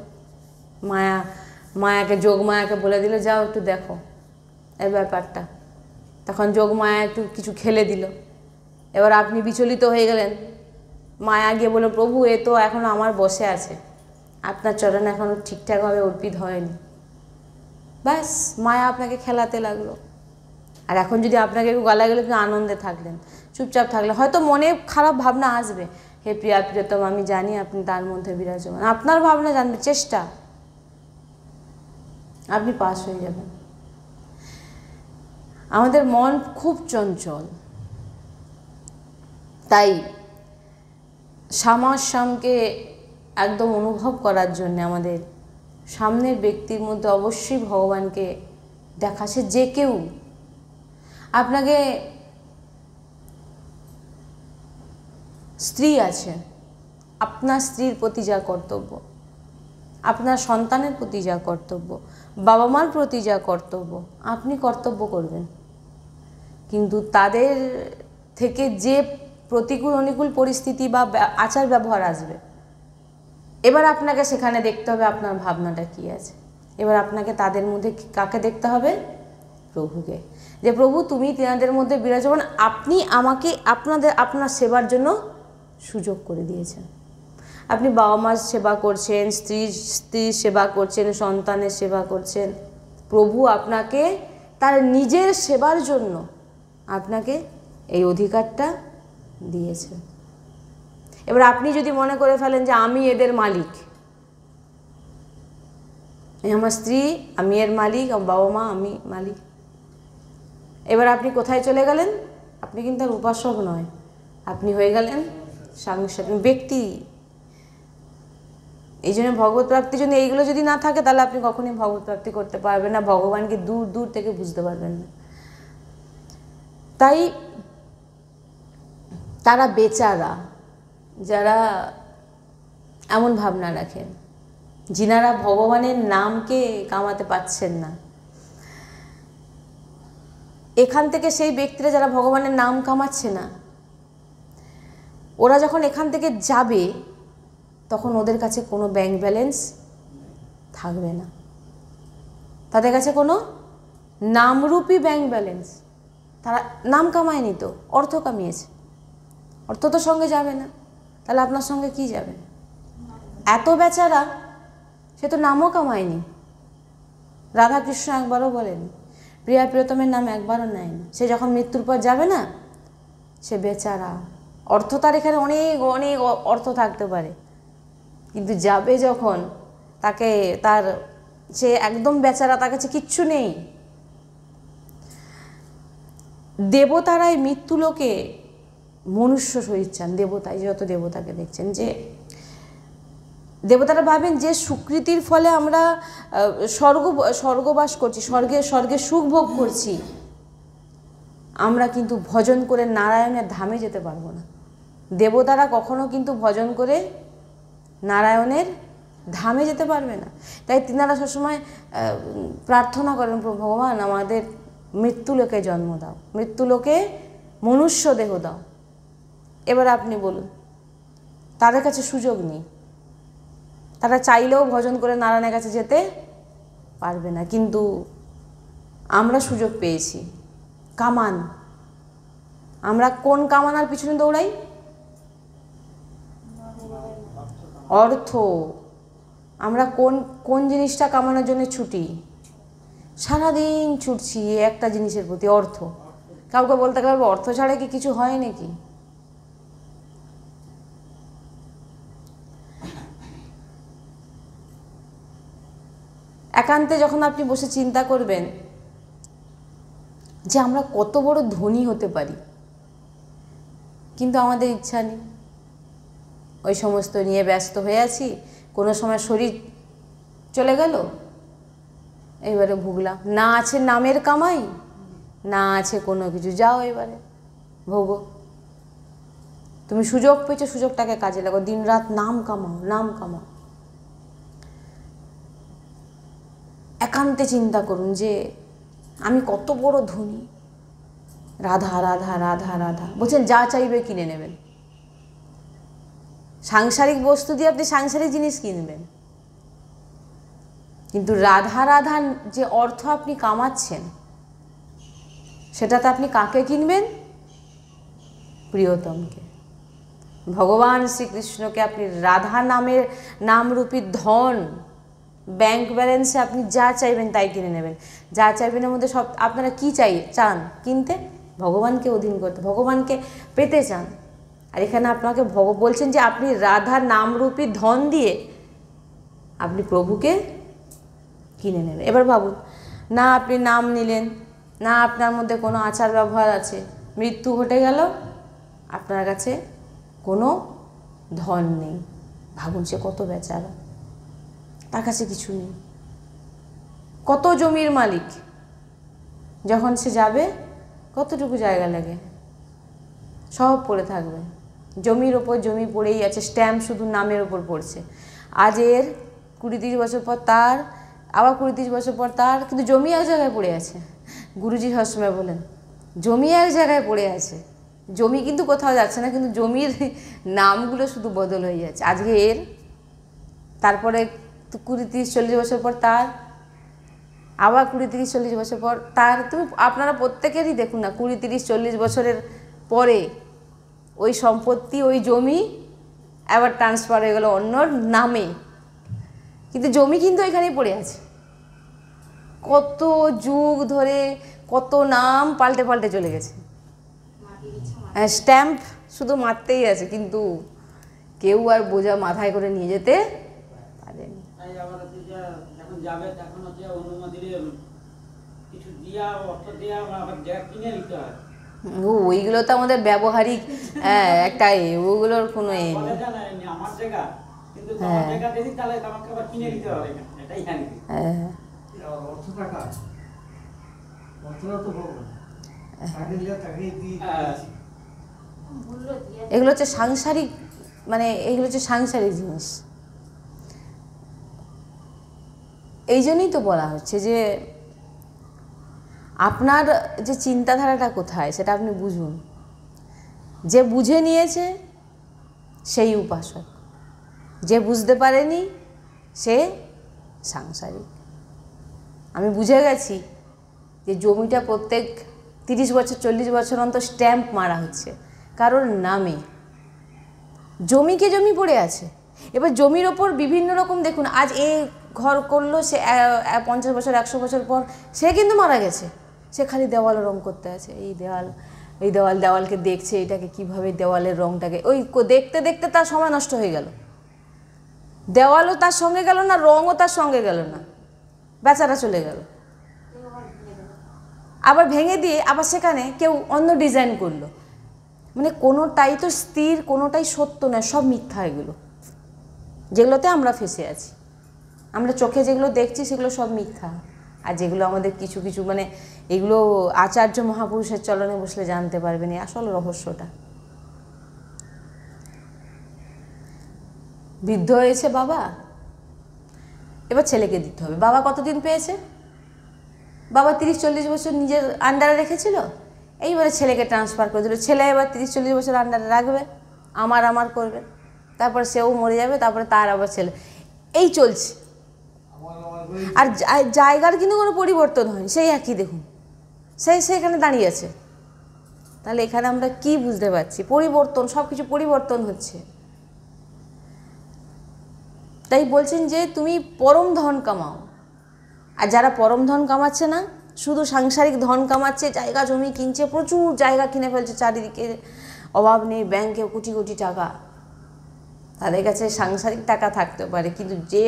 মায়াকে যোগমায়াকে বলে দিল যাও একটু দেখো এর ব্যাপারটা। তখন যোগমায়া একটু কিছু খেলে দিল, এবার আপনি বিচলিত হয়ে গেলেন। মায়া গিয়ে বলল প্রভু এ তো এখনও আমার বসে আছে, আপনার চরণ এখনও ঠিকঠাকভাবে অর্পিত হয়নি। ব্যাস, মায়া আপনাকে খেলাতে লাগলো। আর এখন যদি আপনাকে একটু গালা গেলে আপনি আনন্দে থাকলেন, চুপচাপ থাকলে, হয়তো মনে খারাপ ভাবনা আসবে, হে প্রিয়া প্রিয়তম আমি জানি আপনি তার মধ্যে বিরাজমান, আপনার ভাবনা জানবে, চেষ্টা, আপনি পাস হয়ে যাবেন। আমাদের মন খুব চঞ্চল, তাই শ্যামাশ্যামকে একদম অনুভব করার জন্য আমাদের সামনের ব্যক্তির মধ্যে অবশ্যই ভগবানকে দেখা। সে যে কেউ, আপনাকে স্ত্রী আছে, আপনার স্ত্রীর প্রতি যা কর্তব্য, আপনার সন্তানের প্রতি যা কর্তব্য, বাবা মার প্রতি যা কর্তব্য, আপনি কর্তব্য করবেন। কিন্তু তাদের থেকে যে প্রতিকূল অনুকূল পরিস্থিতি বা আচার ব্যবহার আসবে, এবার আপনাকে সেখানে দেখতে হবে আপনার ভাবনাটা কী আছে। এবার আপনাকে তাদের মধ্যে কাকে দেখতে হবে? প্রভুকে। যে প্রভু তুমি তেনাদের মধ্যে বিরাজমান, আপনি আমাকে আপনার সেবার জন্য সুযোগ করে দিয়েছেন। আপনি বাবা মার সেবা করছেন, স্ত্রীর সেবা করছেন, সন্তানের সেবা করছেন। প্রভু আপনাকে তার নিজের সেবার জন্য আপনাকে এই অধিকারটা দিয়েছেন। এবার আপনি যদি মনে করে ফেলেন যে আমি এদের মালিক, আমার স্ত্রী আমি এর মালিক, আমার বাবা মা আমি মালিক, এবার আপনি কোথায় চলে গেলেন? আপনি কিন্তু আর উপাসক নয়, আপনি হয়ে গেলেন সাংসারিক ব্যক্তি। এই জন্য ভগবত প্রাপ্তির জন্য এইগুলো যদি না থাকে, তাহলে আপনি কখনোই ভগবত প্রাপ্তি করতে পারবেন না, ভগবানকে দূর দূর থেকে বুঝতে পারবেন না। তাই তারা বেচারা, যারা এমন ভাবনা রাখেন, যিনারা ভগবানের নামকে কামাতে পাচ্ছেন না, এখান থেকে সেই ব্যক্তিরা যারা ভগবানের নাম কামাচ্ছে না, ওরা যখন এখান থেকে যাবে তখন ওদের কাছে কোনো ব্যাংক ব্যালেন্স থাকবে না, তাদের কাছে কোনো নামরূপী ব্যাংক ব্যালেন্স। তারা নাম কামায়নি তো, অর্থ কামিয়েছে, অর্থ তো সঙ্গে যাবে না, তাহলে আপনার সঙ্গে কি যাবে? এত বেচারা, সে তো নামও কামায়নি। রাধাকৃষ্ণ একবারও বলেনি, প্রিয়া প্রিয়তমের নাম একবারও নেয়নি। সে যখন মৃত্যুর পর যাবে না, সে বেচারা। অর্থ তার এখানে অনেক অনেক অর্থ থাকতে পারে, কিন্তু যাবে যখন, সে একদম বেচারা, তার কাছে কিচ্ছু নেই। দেবতারাই মৃত্যুলোকে মনুষ্য শরীর চান। দেবতাই যত দেবতাকে দেখছেন, যে দেবতারা ভাবেন যে সুকৃতির ফলে আমরা স্বর্গবাস করছি, স্বর্গে সুখ ভোগ করছি, আমরা কিন্তু ভজন করে নারায়ণের ধামে যেতে পারবো না। দেবতারা কখনো কিন্তু ভজন করে নারায়ণের ধামে যেতে পারবে না। তাই তিনারা সবসময় প্রার্থনা করেন, ভগবান আমাদের মৃত্যুলোকে জন্ম দাও, মৃত্যুলোকে মনুষ্য দেহ দাও। এবার আপনি বলুন, তাদের কাছে সুযোগ নেই, তারা চাইলেও ভজন করে নারায়ণের কাছে যেতে পারবে না। কিন্তু আমরা সুযোগ পেয়েছি। কামান, আমরা কোন কামানার পিছনে দৌড়াই? অর্থ। আমরা কোন জিনিসটা কামানোর জন্য ছুটি? সারাদিন ছুটছি একটা জিনিসের প্রতি, অর্থ। কাউকে বলতে পারবো অর্থ ছাড়া কি কিছু হয় নাকি? একান্তে যখন আপনি বসে চিন্তা করবেন যে আমরা কত বড় ধনী হতে পারি, কিন্তু আমাদের ইচ্ছা নেই, ওই সমস্ত নিয়ে ব্যস্ত হয়ে আছি। কোনো সময় শরীর চলে গেল, এবারে ভুগলাম। না আছে নামের কামাই, না আছে কোনো কিছু, যাও এবারে ভোগো। তুমি সুযোগ পেয়েছো, সুযোগটাকে কাজে লাগাও, দিন রাত নাম কামাও, নাম কামাও। একান্তে চিন্তা করুন যে আমি কত বড় ধনী। রাধা রাধা রাধা রাধা বলছেন, যা চাইবে কিনে নেবেন। সাংসারিক বস্তু দিয়ে আপনি সাংসারিক জিনিস কিনবেন, কিন্তু রাধা রাধা যে অর্থ আপনি কামাচ্ছেন, সেটাতে আপনি কাকে কিনবেন? প্রিয়তমকে, ভগবান শ্রীকৃষ্ণকে। আপনি রাধা নামরূপী ধন, ব্যাংক ব্যালেন্সে আপনি যা চাইবেন তাই কিনে নেবেন। যা চাইবেন এর মধ্যে সব আপনারা কি চান কিনতে? ভগবানকে অধীন করতে, ভগবানকে পেতে চান। আর এখানে আপনাকে বলছেন যে আপনি রাধা নামরূপী ধন দিয়ে আপনি প্রভুকে কিনে নেবেন। এবার ভাবুন, না আপনি নাম নিলেন, না আপনার মধ্যে কোনো আচার ব্যবহার আছে, মৃত্যু ঘটে গেল, আপনার কাছে কোনো ধন নেই। ভাবুন সে কত বেচারা, তার কাছে কিছু নেই, কত জমির মালিক, যখন সে যাবে কতটুকু জায়গা লাগে, সব পড়ে থাকবে, জমির ওপর জমি পড়েই আছে, স্ট্যাম্প শুধু নামের ওপর পড়ছে। আজ এর 20-30 বছর পর তার, আবার 20-30 বছর পর তার, কিন্তু জমি এক জায়গায় পড়ে আছে। গুরুজি সবসময় বলেন জমি এক জায়গায় পড়ে আছে, জমি কিন্তু কোথাও যাচ্ছে না, কিন্তু জমির নামগুলো শুধু বদল হয়ে যাচ্ছে। আজকে এর, তারপরে 20-30-40 বছর পর তার, আবার 20-30-40 বছর পর তার। তুমি আপনারা প্রত্যেকেরই দেখুন না, 20-30-40 বছরের পরে ওই সম্পত্তি, ওই জমি আবার ট্রান্সফার হয়ে গেল অন্যর নামে, কিন্তু জমি কিন্তু এখানেই পড়ে আছে। কত যুগ ধরে কত নাম পাল্টে পাল্টে চলে গেছে, স্ট্যাম্প শুধু মারতেই আছে, কিন্তু কেউ আর বোঝা মাথায় করে নিয়ে যেতে পারেনি। ওইগুলো তো আমাদের ব্যবহারিক একটা, ওগুলোর কোনো নেই। এগুলো হচ্ছে সাংসারিক, মানে এগুলো হচ্ছে সাংসারিক জিনিস। এই জন্যই তো বলা হচ্ছে যে আপনার যে চিন্তাধারাটা কোথায় সেটা আপনি বুঝুন। যে বুঝে নিয়েছে সেই উপাসক, যে বুঝতে পারেনি সে সাংসারিক। আমি বুঝে গেছি যে জমিটা প্রত্যেক 30 বছর 40 বছর অন্তর স্ট্যাম্প মারা হচ্ছে কারোর নামে, জমিকে জমি পড়ে আছে। এবার জমির ওপর বিভিন্ন রকম, দেখুন আজ এ ঘর করলো, সে 50 বছর 100 বছর পর সে কিন্তু মারা গেছে, সে খালি দেওয়াল রং করতে আছে। এই দেওয়ালকে দেখছে, এটাকে কিভাবে দেওয়ালের রংটাকে, ওই দেখতে দেখতে তার সময় নষ্ট হয়ে গেল, দেওয়ালও তার সঙ্গে গেল না, রঙও তার সঙ্গে গেল না, বেচারা চলে গেল। আবার ভেঙে দিয়ে আবার সেখানে কেউ অন্য ডিজাইন করলো, মানে কোনোটাই তো স্থির, কোনোটাই সত্য নয়, সব মিথ্যা। এগুলো যেগুলোতে আমরা ফেসে আছি, আমরা চোখে যেগুলো দেখছি সেগুলো সব মিথ্যা। আর যেগুলো আমাদের কিছু কিছু, মানে এগুলো আচার্য মহাপুরুষের চরণে বসলে জানতে পারবেন এই আসল রহস্যটা। বৃদ্ধ হয়েছে বাবা, এবার ছেলেকে দিতে হবে। বাবা কতদিন পেয়েছে? বাবা 30-40 বছর নিজের আন্ডারে রেখেছিল, এইবারে ছেলেকে ট্রান্সফার করে দিল। ছেলে এবার 30-40 বছর আন্ডারে রাখবে, আমার করবে, তারপর সেও মরে যাবে, তারপরে তার আবার ছেলে, এই চলছে। আর জায়গার কিন্তু কোনো পরিবর্তন হয়নি, সেই একই দেখুন, সেখানে দাঁড়িয়ে আছে। তাহলে এখানে আমরা কি বুঝতে পারছি? পরিবর্তন, সব কিছু পরিবর্তন হচ্ছে। তাই বলছেন যে তুমি পরম ধন কামাও। আর যারা পরম ধন কামাচ্ছে না, শুধু সাংসারিক ধন কামাচ্ছে, জায়গা জমি কিনছে, প্রচুর জায়গা কিনে ফেলছে, চারিদিকে অভাব নেই, ব্যাংকে কোটি কোটি টাকা, তাদের কাছে সাংসারিক টাকা থাকতে পারে, কিন্তু যে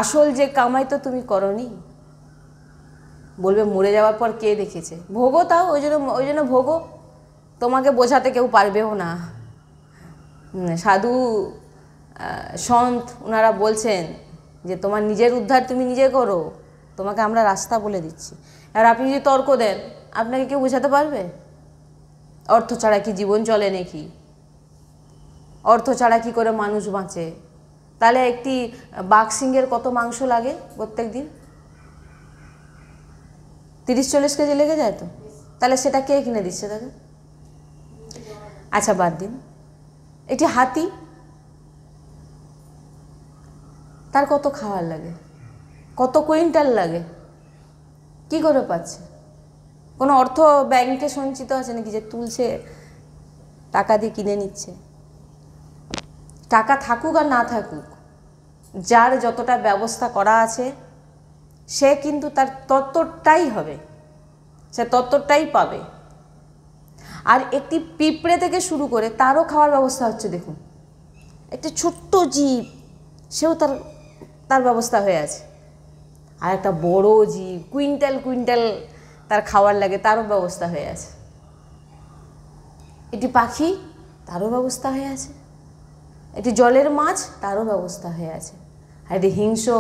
আসল যে কামাই তো তুমি করনি। বলবে মরে যাওয়ার পর কে দেখেছে? ভোগও তাও, ওই জন্য ভোগও, তোমাকে বোঝাতে কেউ পারবেও না। সাধু সন্ত ওনারা বলছেন যে তোমার নিজের উদ্ধার তুমি নিজে করো, তোমাকে আমরা রাস্তা বলে দিচ্ছি। আর আপনি যদি তর্ক দেন, আপনাকে কেউ বোঝাতে পারবে? অর্থ ছাড়া কি জীবন চলে নাকি? অর্থ ছাড়া কি করে মানুষ বাঁচে? তাহলে একটি বাঘ সিংহের কত মাংস লাগে প্রত্যেক দিন? 30-40 কেজি লেগে যায় তো। তাহলে সেটা কে কিনে দিচ্ছে তাকে? আচ্ছা বাদ দিন, একটি হাতি, তার কত খাওয়ার লাগে, কত কুইন্টাল লাগে, কি করে পাচ্ছে? কোনো অর্থ ব্যাংকে সঞ্চিত আছে নাকি যে তুলছে, টাকা দিয়ে কিনে নিচ্ছে? টাকা থাকুক আর না থাকুক, যার যতটা ব্যবস্থা করা আছে সে কিন্তু তার ততটাই হবে, সে ততটাই পাবে। আর একটি পিঁপড়ে থেকে শুরু করে তারও খাওয়ার ব্যবস্থা হচ্ছে। দেখুন একটি ছোট্ট জীব, সেও তার ব্যবস্থা হয়ে আছে। আর একটা বড় জীব, কুইন্টাল কুইন্টাল তার খাওয়ার লাগে, তারও ব্যবস্থা হয়ে আছে। একটি পাখি তারও ব্যবস্থা হয়ে আছে। একটি জলের মাছ, তারও ব্যবস্থা হয়ে আছে। আর একটি হিংস্র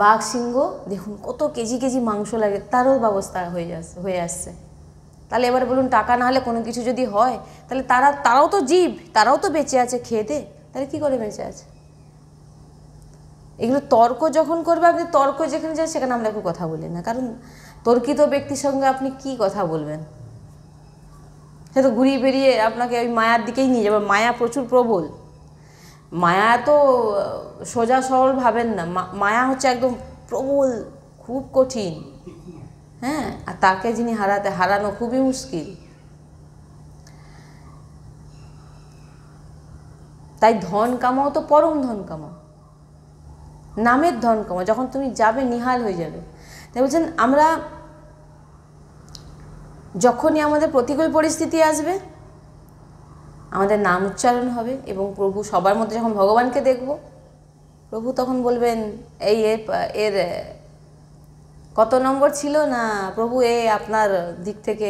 বাঘ সিংহ, দেখুন কত কেজি কেজি মাংস লাগে, তারও ব্যবস্থা হয়ে আসছে। তাহলে এবার বলুন, টাকা না হলে কোনো কিছু যদি হয়, তাহলে তারাও তো জীব, তারাও তো বেঁচে আছে খেতে, তাহলে কী করে বেঁচে আছে? এগুলো তর্ক যখন করবে, আপনি তর্ক যেখানে যায় সেখানে আমরা একটু কথা বলি না, কারণ তর্কিত ব্যক্তির সঙ্গে আপনি কি কথা বলবেন? সে তো ঘুরিয়ে বেরিয়ে আপনাকে ওই মায়ার দিকেই নিয়ে যাবে। মায়া প্রচুর প্রবল। মায়া তো সোজা সরল ভাবেন না, মায়া হচ্ছে একদম প্রবল, খুব কঠিন। হ্যাঁ, আর তাকে যিনি হারানো খুবই মুশকিল। তাই ধন কামাও তো পরম ধন কামাও, নামের ধন কামাও, যখন তুমি যাবে নিহাল হয়ে যাবে। তাই বলছেন, আমরা যখনই আমাদের প্রতিকূল পরিস্থিতি আসবে, আমাদের নাম উচ্চারণ হবে, এবং প্রভু সবার মধ্যে যখন ভগবানকে দেখব, প্রভু তখন বলবেন, এর কত নম্বর ছিল না প্রভু, আপনার দিক থেকে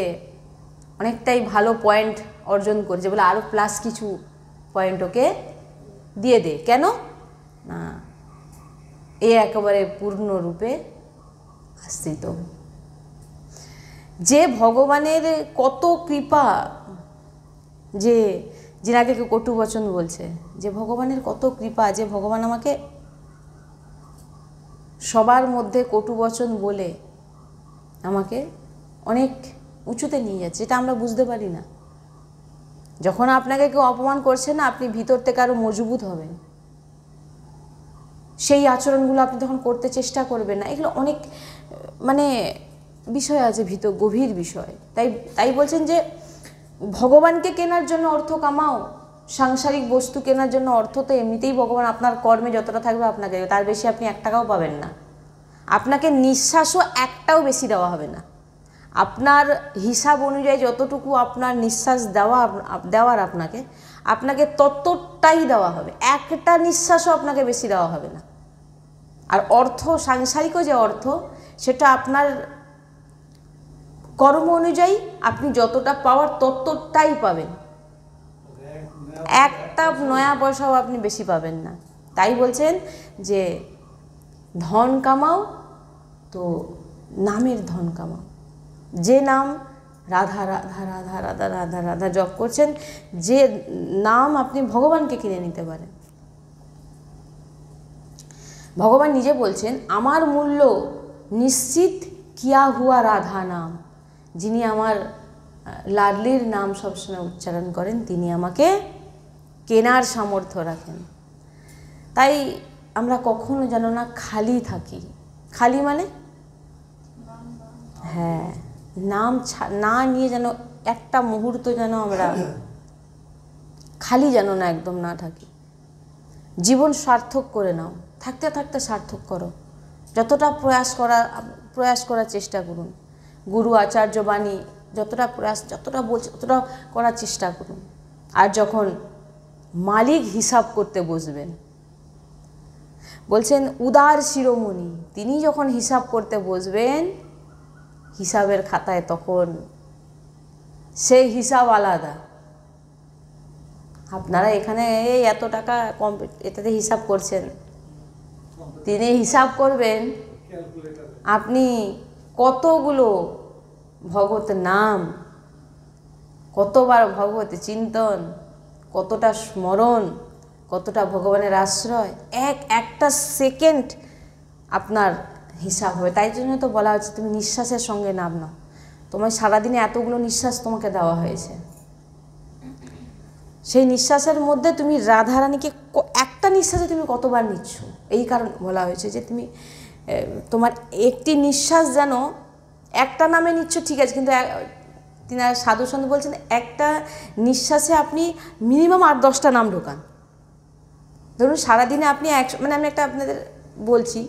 অনেকটাই ভালো পয়েন্ট অর্জন করেছে, বলে আরও প্লাস কিছু পয়েন্ট ওকে দিয়ে দে। কেন না, একেবারে পূর্ণরূপে আশ্রিত। যে ভগবানের কত কৃপা, যে যিনাকে কেউ কটু বচন বলছে, যে ভগবানের কত কৃপা, যে ভগবান আমাকে সবার মধ্যে কটু বচন বলে আমাকে অনেক উঁচুতে নিয়ে যাচ্ছে, এটা আমরা বুঝতে পারি না। যখন আপনাকে কেউ অপমান করছে না, আপনি ভিতর থেকে আরও মজবুত হবেন, সেই আচরণগুলো আপনি তখন করতে চেষ্টা করবেন না। এগুলো অনেক বিষয় আছে, গভীর বিষয়। তাই বলছেন যে ভগবানকে কেনার জন্য অর্থ কামাও, সাংসারিক বস্তু কেনার জন্য অর্থ তো এমনিতেই ভগবান আপনার কর্মে যতটা থাকবে আপনাকে, তার বেশি আপনি 1 টাকাও পাবেন না। আপনাকে নিঃশ্বাসও 1টাও বেশি দেওয়া হবে না। আপনার হিসাব অনুযায়ী যতটুকু আপনার নিঃশ্বাস দেওয়ার আপনাকে ততটাই দেওয়া হবে, 1টা নিঃশ্বাসও আপনাকে বেশি দেওয়া হবে না। আর অর্থ, সাংসারিকও যে অর্থ, সেটা আপনার কর্ম অনুযায়ী আপনি যতটা পাওয়ার ততটাই পাবেন, 1টা নয়া পয়সাও আপনি বেশি পাবেন না। তাই বলছেন যে ধন কামাও তো নামের ধন কামাও। যে নাম রাধা রাধা রাধা রাধা রাধা রাধা জপ করছেন, যে নাম আপনি ভগবানকে কিনে নিতে পারেন। ভগবান নিজে বলছেন, আমার মূল্য নিশ্চিত কিয়া হুয়া রাধা নাম। যিনি আমার লাডলির নাম সবসময় উচ্চারণ করেন, তিনি আমাকে কেনার সামর্থ্য রাখেন। তাই আমরা কখনো যেন না খালি থাকি। খালি মানে হ্যাঁ, নাম না নিয়ে যেন একটা মুহূর্ত যেন আমরা খালি যেন না একদম না থাকি। জীবন সার্থক করে নাও, থাকতে থাকতে সার্থক করো। যতটা প্রয়াস করার চেষ্টা করুন। গুরু আচার্য বাণী যতটা বলছে ততটা করার চেষ্টা করুন। আর যখন মালিক হিসাব করতে বসবেন, বলছেন উদার শিরোমণি, তিনি যখন হিসাব করতে বসবেন, হিসাবের খাতায় তখন সেই হিসাব আলাদা। আপনারা এখানে এই এত টাকা এটাতে হিসাব করছেন, তিনি হিসাব করবেন আপনি কতগুলো ভগবত নাম, কতবার ভগবত চিন্তন, কতটা স্মরণ, কতটা ভগবানের আশ্রয়, একটা সেকেন্ড আপনার হিসাব হবে। তাই জন্য তো বলা হচ্ছে তুমি নিঃশ্বাসের সঙ্গে নাম নাও। তোমার সারাদিনে এতগুলো নিঃশ্বাস তোমাকে দেওয়া হয়েছে, সেই নিঃশ্বাসের মধ্যে তুমি রাধারানীকে একটা নিঃশ্বাসে তুমি কতবার নিচ্ছ, এই কারণ বলা হয়েছে যে তুমি তোমার একটি নিঃশ্বাস যেন একটা নামে নিচ্ছ, ঠিক আছে, কিন্তু তিনি সাধু সন্ত বলছেন একটা নিঃশ্বাসে আপনি মিনিমাম 8-10টা নাম ঢোকান। ধরুন সারাদিনে আপনি আমি একটা আপনাদের বলছি,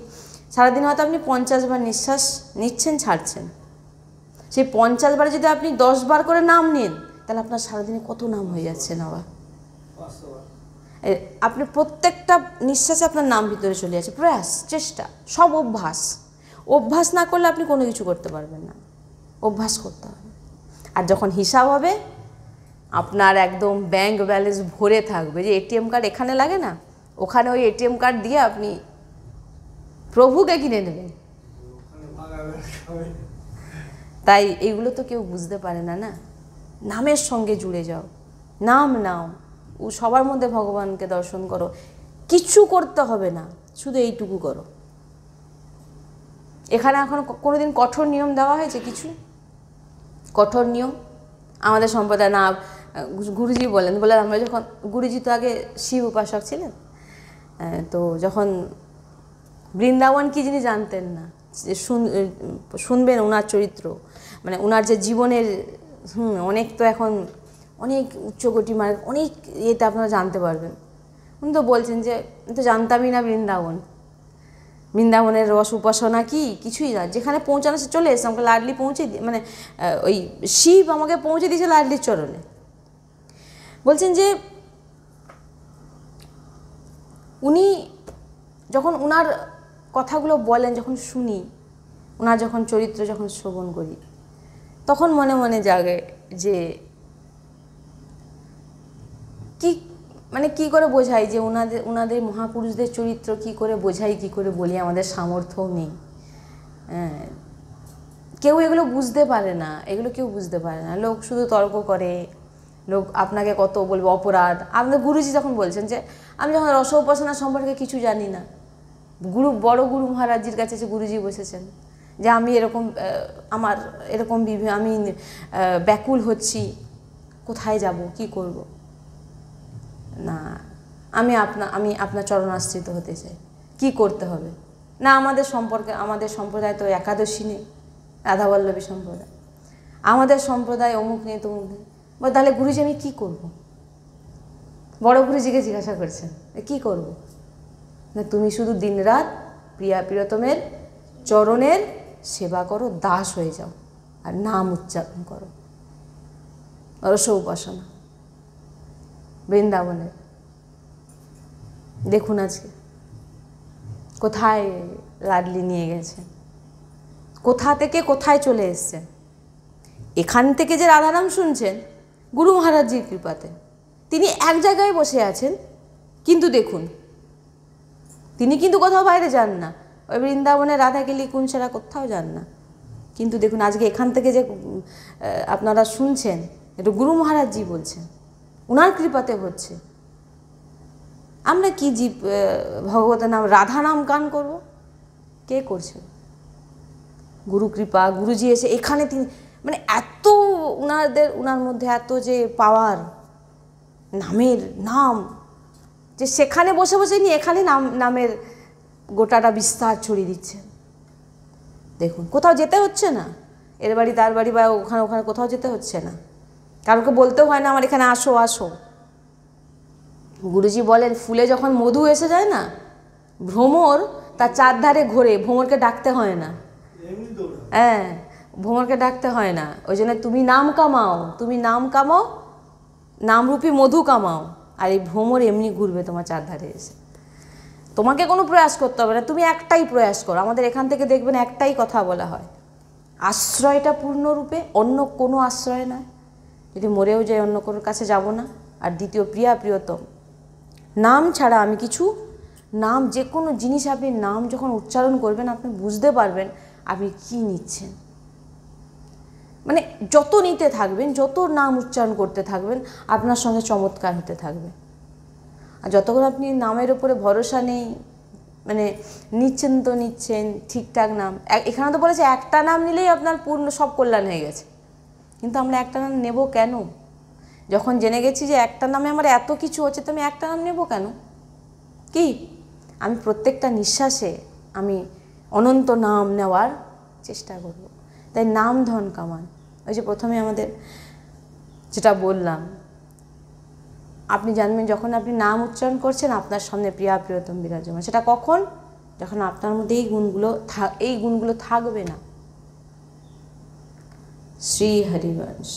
সারাদিনে হয়তো আপনি 50 বার নিঃশ্বাস নিচ্ছেন ছাড়ছেন। সেই 50 বারে যদি আপনি 10 বার করে নাম নেন, তাহলে আপনার সারাদিনে কত নাম হয়ে যাচ্ছে না? আপনি প্রত্যেকটা নিঃশ্বাসে আপনার নাম ভিতরে চলে যাচ্ছে। প্রয়াস, চেষ্টা, সব অভ্যাস না করলে আপনি কোনো কিছু করতে পারবেন না। অভ্যাস করতে হবে। আর যখন হিসাব হবে আপনার একদম ব্যাংক ব্যালেন্স ভরে থাকবে, যে এটিএম কার্ড এখানে লাগে না, ওখানে ওই এটিএম কার্ড দিয়ে আপনি প্রভুকে কিনে নেবেন। তাই এগুলো তো কেউ বুঝতে পারে না। না, নামের সঙ্গে জুড়ে যাও, নাম নাও, ও সবার মধ্যে ভগবানকে দর্শন করো, কিছু করতে হবে না, শুধু এইটুকু করো। এখানে এখন কোনোদিন কঠোর নিয়ম দেওয়া হয়েছে? কিছু কঠোর নিয়ম আমাদের সম্প্রদায় না। গুরুজি বলেন আমরা যখন, গুরুজি তো আগে শিব উপাসক ছিলেন, তো যখন বৃন্দাবন কি যিনি জানতেন না, শুনবেন ওনার চরিত্র, মানে ওনার যে জীবনের অনেক, তো এখন অনেক উচ্চকোটি, মানে অনেক ইয়েতে আপনারা জানতে পারবেন। উনি তো বলছেন যে তো জানতামই না বৃন্দাবনের রস উপাসনা কি, কিছুই না, যেখানে পৌঁছানো সে চলে এসে আমাকে লাডলি পৌঁছে, মানে ওই শিব আমাকে পৌঁছে দিয়েছে লাডলির চরণে। বলছেন যে উনি যখন ওনার কথাগুলো বলেন, যখন শুনি, ওনার যখন চরিত্র যখন শ্রবণ করি, তখন মনে মনে জাগে যে কি, মানে কি করে বোঝাই, যে ওনাদের মহাপুরুষদের চরিত্র কি করে বোঝাই, কি করে বলি, আমাদের সামর্থ্যও নেই। কেউ এগুলো বুঝতে পারে না, এগুলো কেউ বুঝতে পারে না। লোক শুধু তর্ক করে, লোক আপনাকে কত বলবে অপরাধ। আমাদের গুরুজি যখন বলছেন যে আমি যখন রস উপাসনা সম্পর্কে কিছু জানি না, বড় গুরু মহারাজজির কাছে যে গুরুজি বসেছেন, যে আমি এরকম, আমার এরকম আমি ব্যাকুল হচ্ছি, কোথায় যাব, কি করব, না আমি আপনার চরণাশ্রিত হতে চাই, কি করতে হবে? না, আমাদের সম্প্রদায় তো একাদশী নেই, রাধাবল্লভী সম্প্রদায়, আমাদের সম্প্রদায় অমুক নেই তমুক নেই। তাহলে গুরুজি আমি কি করব? বড় গুরুজিকে জিজ্ঞাসা করছেন কি করব? না, তুমি শুধু দিনরাত প্রিয়া প্রিয়তমের চরণের সেবা করো, দাস হয়ে যাও, আর নাম উচ্চারণ করো, রস উপাসনা। বৃন্দাবনের দেখুন আজকে কোথায় লাডলি নিয়ে গেছে, কোথা থেকে কোথায় চলে এসছে। এখান থেকে যে রাধানাম শুনছেন গুরু মহারাজজির কৃপাতে, তিনি এক জায়গায় বসে আছেন, কিন্তু দেখুন তিনি কিন্তু কোথাও বাইরে যান না, ওই বৃন্দাবনে রাধাকেলি কুঞ্জ ছাড়া কোথাও যান না। কিন্তু দেখুন আজকে এখান থেকে যে আপনারা শুনছেন, এটা গুরু মহারাজজি বলছেন, ওনার কৃপাতে হচ্ছে। আমরা কি জীব ভগবতের নাম, রাধা নাম গান করব? কে করছে? গুরু কৃপা, গুরুজি এসে এখানে তিনি, মানে এত ওনার মধ্যে এত যে পাওয়ার, নামের নাম, যে সেখানে বসে বসে নিয়ে এখানে নামের গোটাটা বিস্তার ছড়িয়ে দিচ্ছেন। দেখুন কোথাও যেতে হচ্ছে না, এর বাড়ি তার বাড়ি বা ওখানে কোথাও যেতে হচ্ছে না, কারোকে বলতেও হয় না আমার এখানে আসো আসো। গুরুজি বলেন ফুলে যখন মধু এসে যায় না, ভ্রমর তার চারধারে ঘোরে, ভ্রমরকে ডাকতে হয় না। হ্যাঁ, ভ্রমরকে ডাকতে হয় না, ওই জন্য তুমি নাম কামাও, নামরূপী মধু কামাও, আর এই ভ্রমর এমনি ঘুরবে তোমার চারধারে এসে। তোমাকে কোনো প্রয়াস করতে হবে না, তুমি একটাই প্রয়াস করো। আমাদের এখান থেকে দেখবেন একটাই কথা বলা হয়, আশ্রয়টা পূর্ণরূপে, অন্য কোনো আশ্রয় নয়। যদি মরেও যাই অন্য কোনো কাছে যাব না। আর দ্বিতীয় প্রিয়া প্রিয়তম, নাম ছাড়া আমি কিছু, নাম যে কোনো জিনিস আপনি নাম যখন উচ্চারণ করবেন আপনি বুঝতে পারবেন আপনি কি নিচ্ছেন। মানে যত নিতে থাকবেন, যত নাম উচ্চারণ করতে থাকবেন, আপনার সঙ্গে চমৎকার হতে থাকবে। আর যতক্ষণ আপনি নামের উপরে ভরসা নেই, মানে নিচ্ছেন তো নিচ্ছেন ঠিকঠাক নাম, এখানে তো বলেছে একটা নাম নিলেই আপনার পূর্ণ সব কল্যাণ হয়ে গেছে। কিন্তু আমরা একটা নাম নেব কেন? যখন জেনে গেছি যে একটা নামে আমার এত কিছু হচ্ছে, তো আমি একটা নাম নেব কেন? কি আমি প্রত্যেকটা নিঃশ্বাসে আমি অনন্ত নাম নেওয়ার চেষ্টা করব। তাই নাম ধন কামান, ওই যে প্রথমে আমাদের যেটা বললাম, আপনি জানবেন যখন আপনি নাম উচ্চারণ করছেন আপনার সামনে প্রিয়া প্রিয়তম বিরাজমান। সেটা কখন? যখন আপনার মধ্যে এই গুণগুলো থাকবে না। শ্রী হরিবংশ।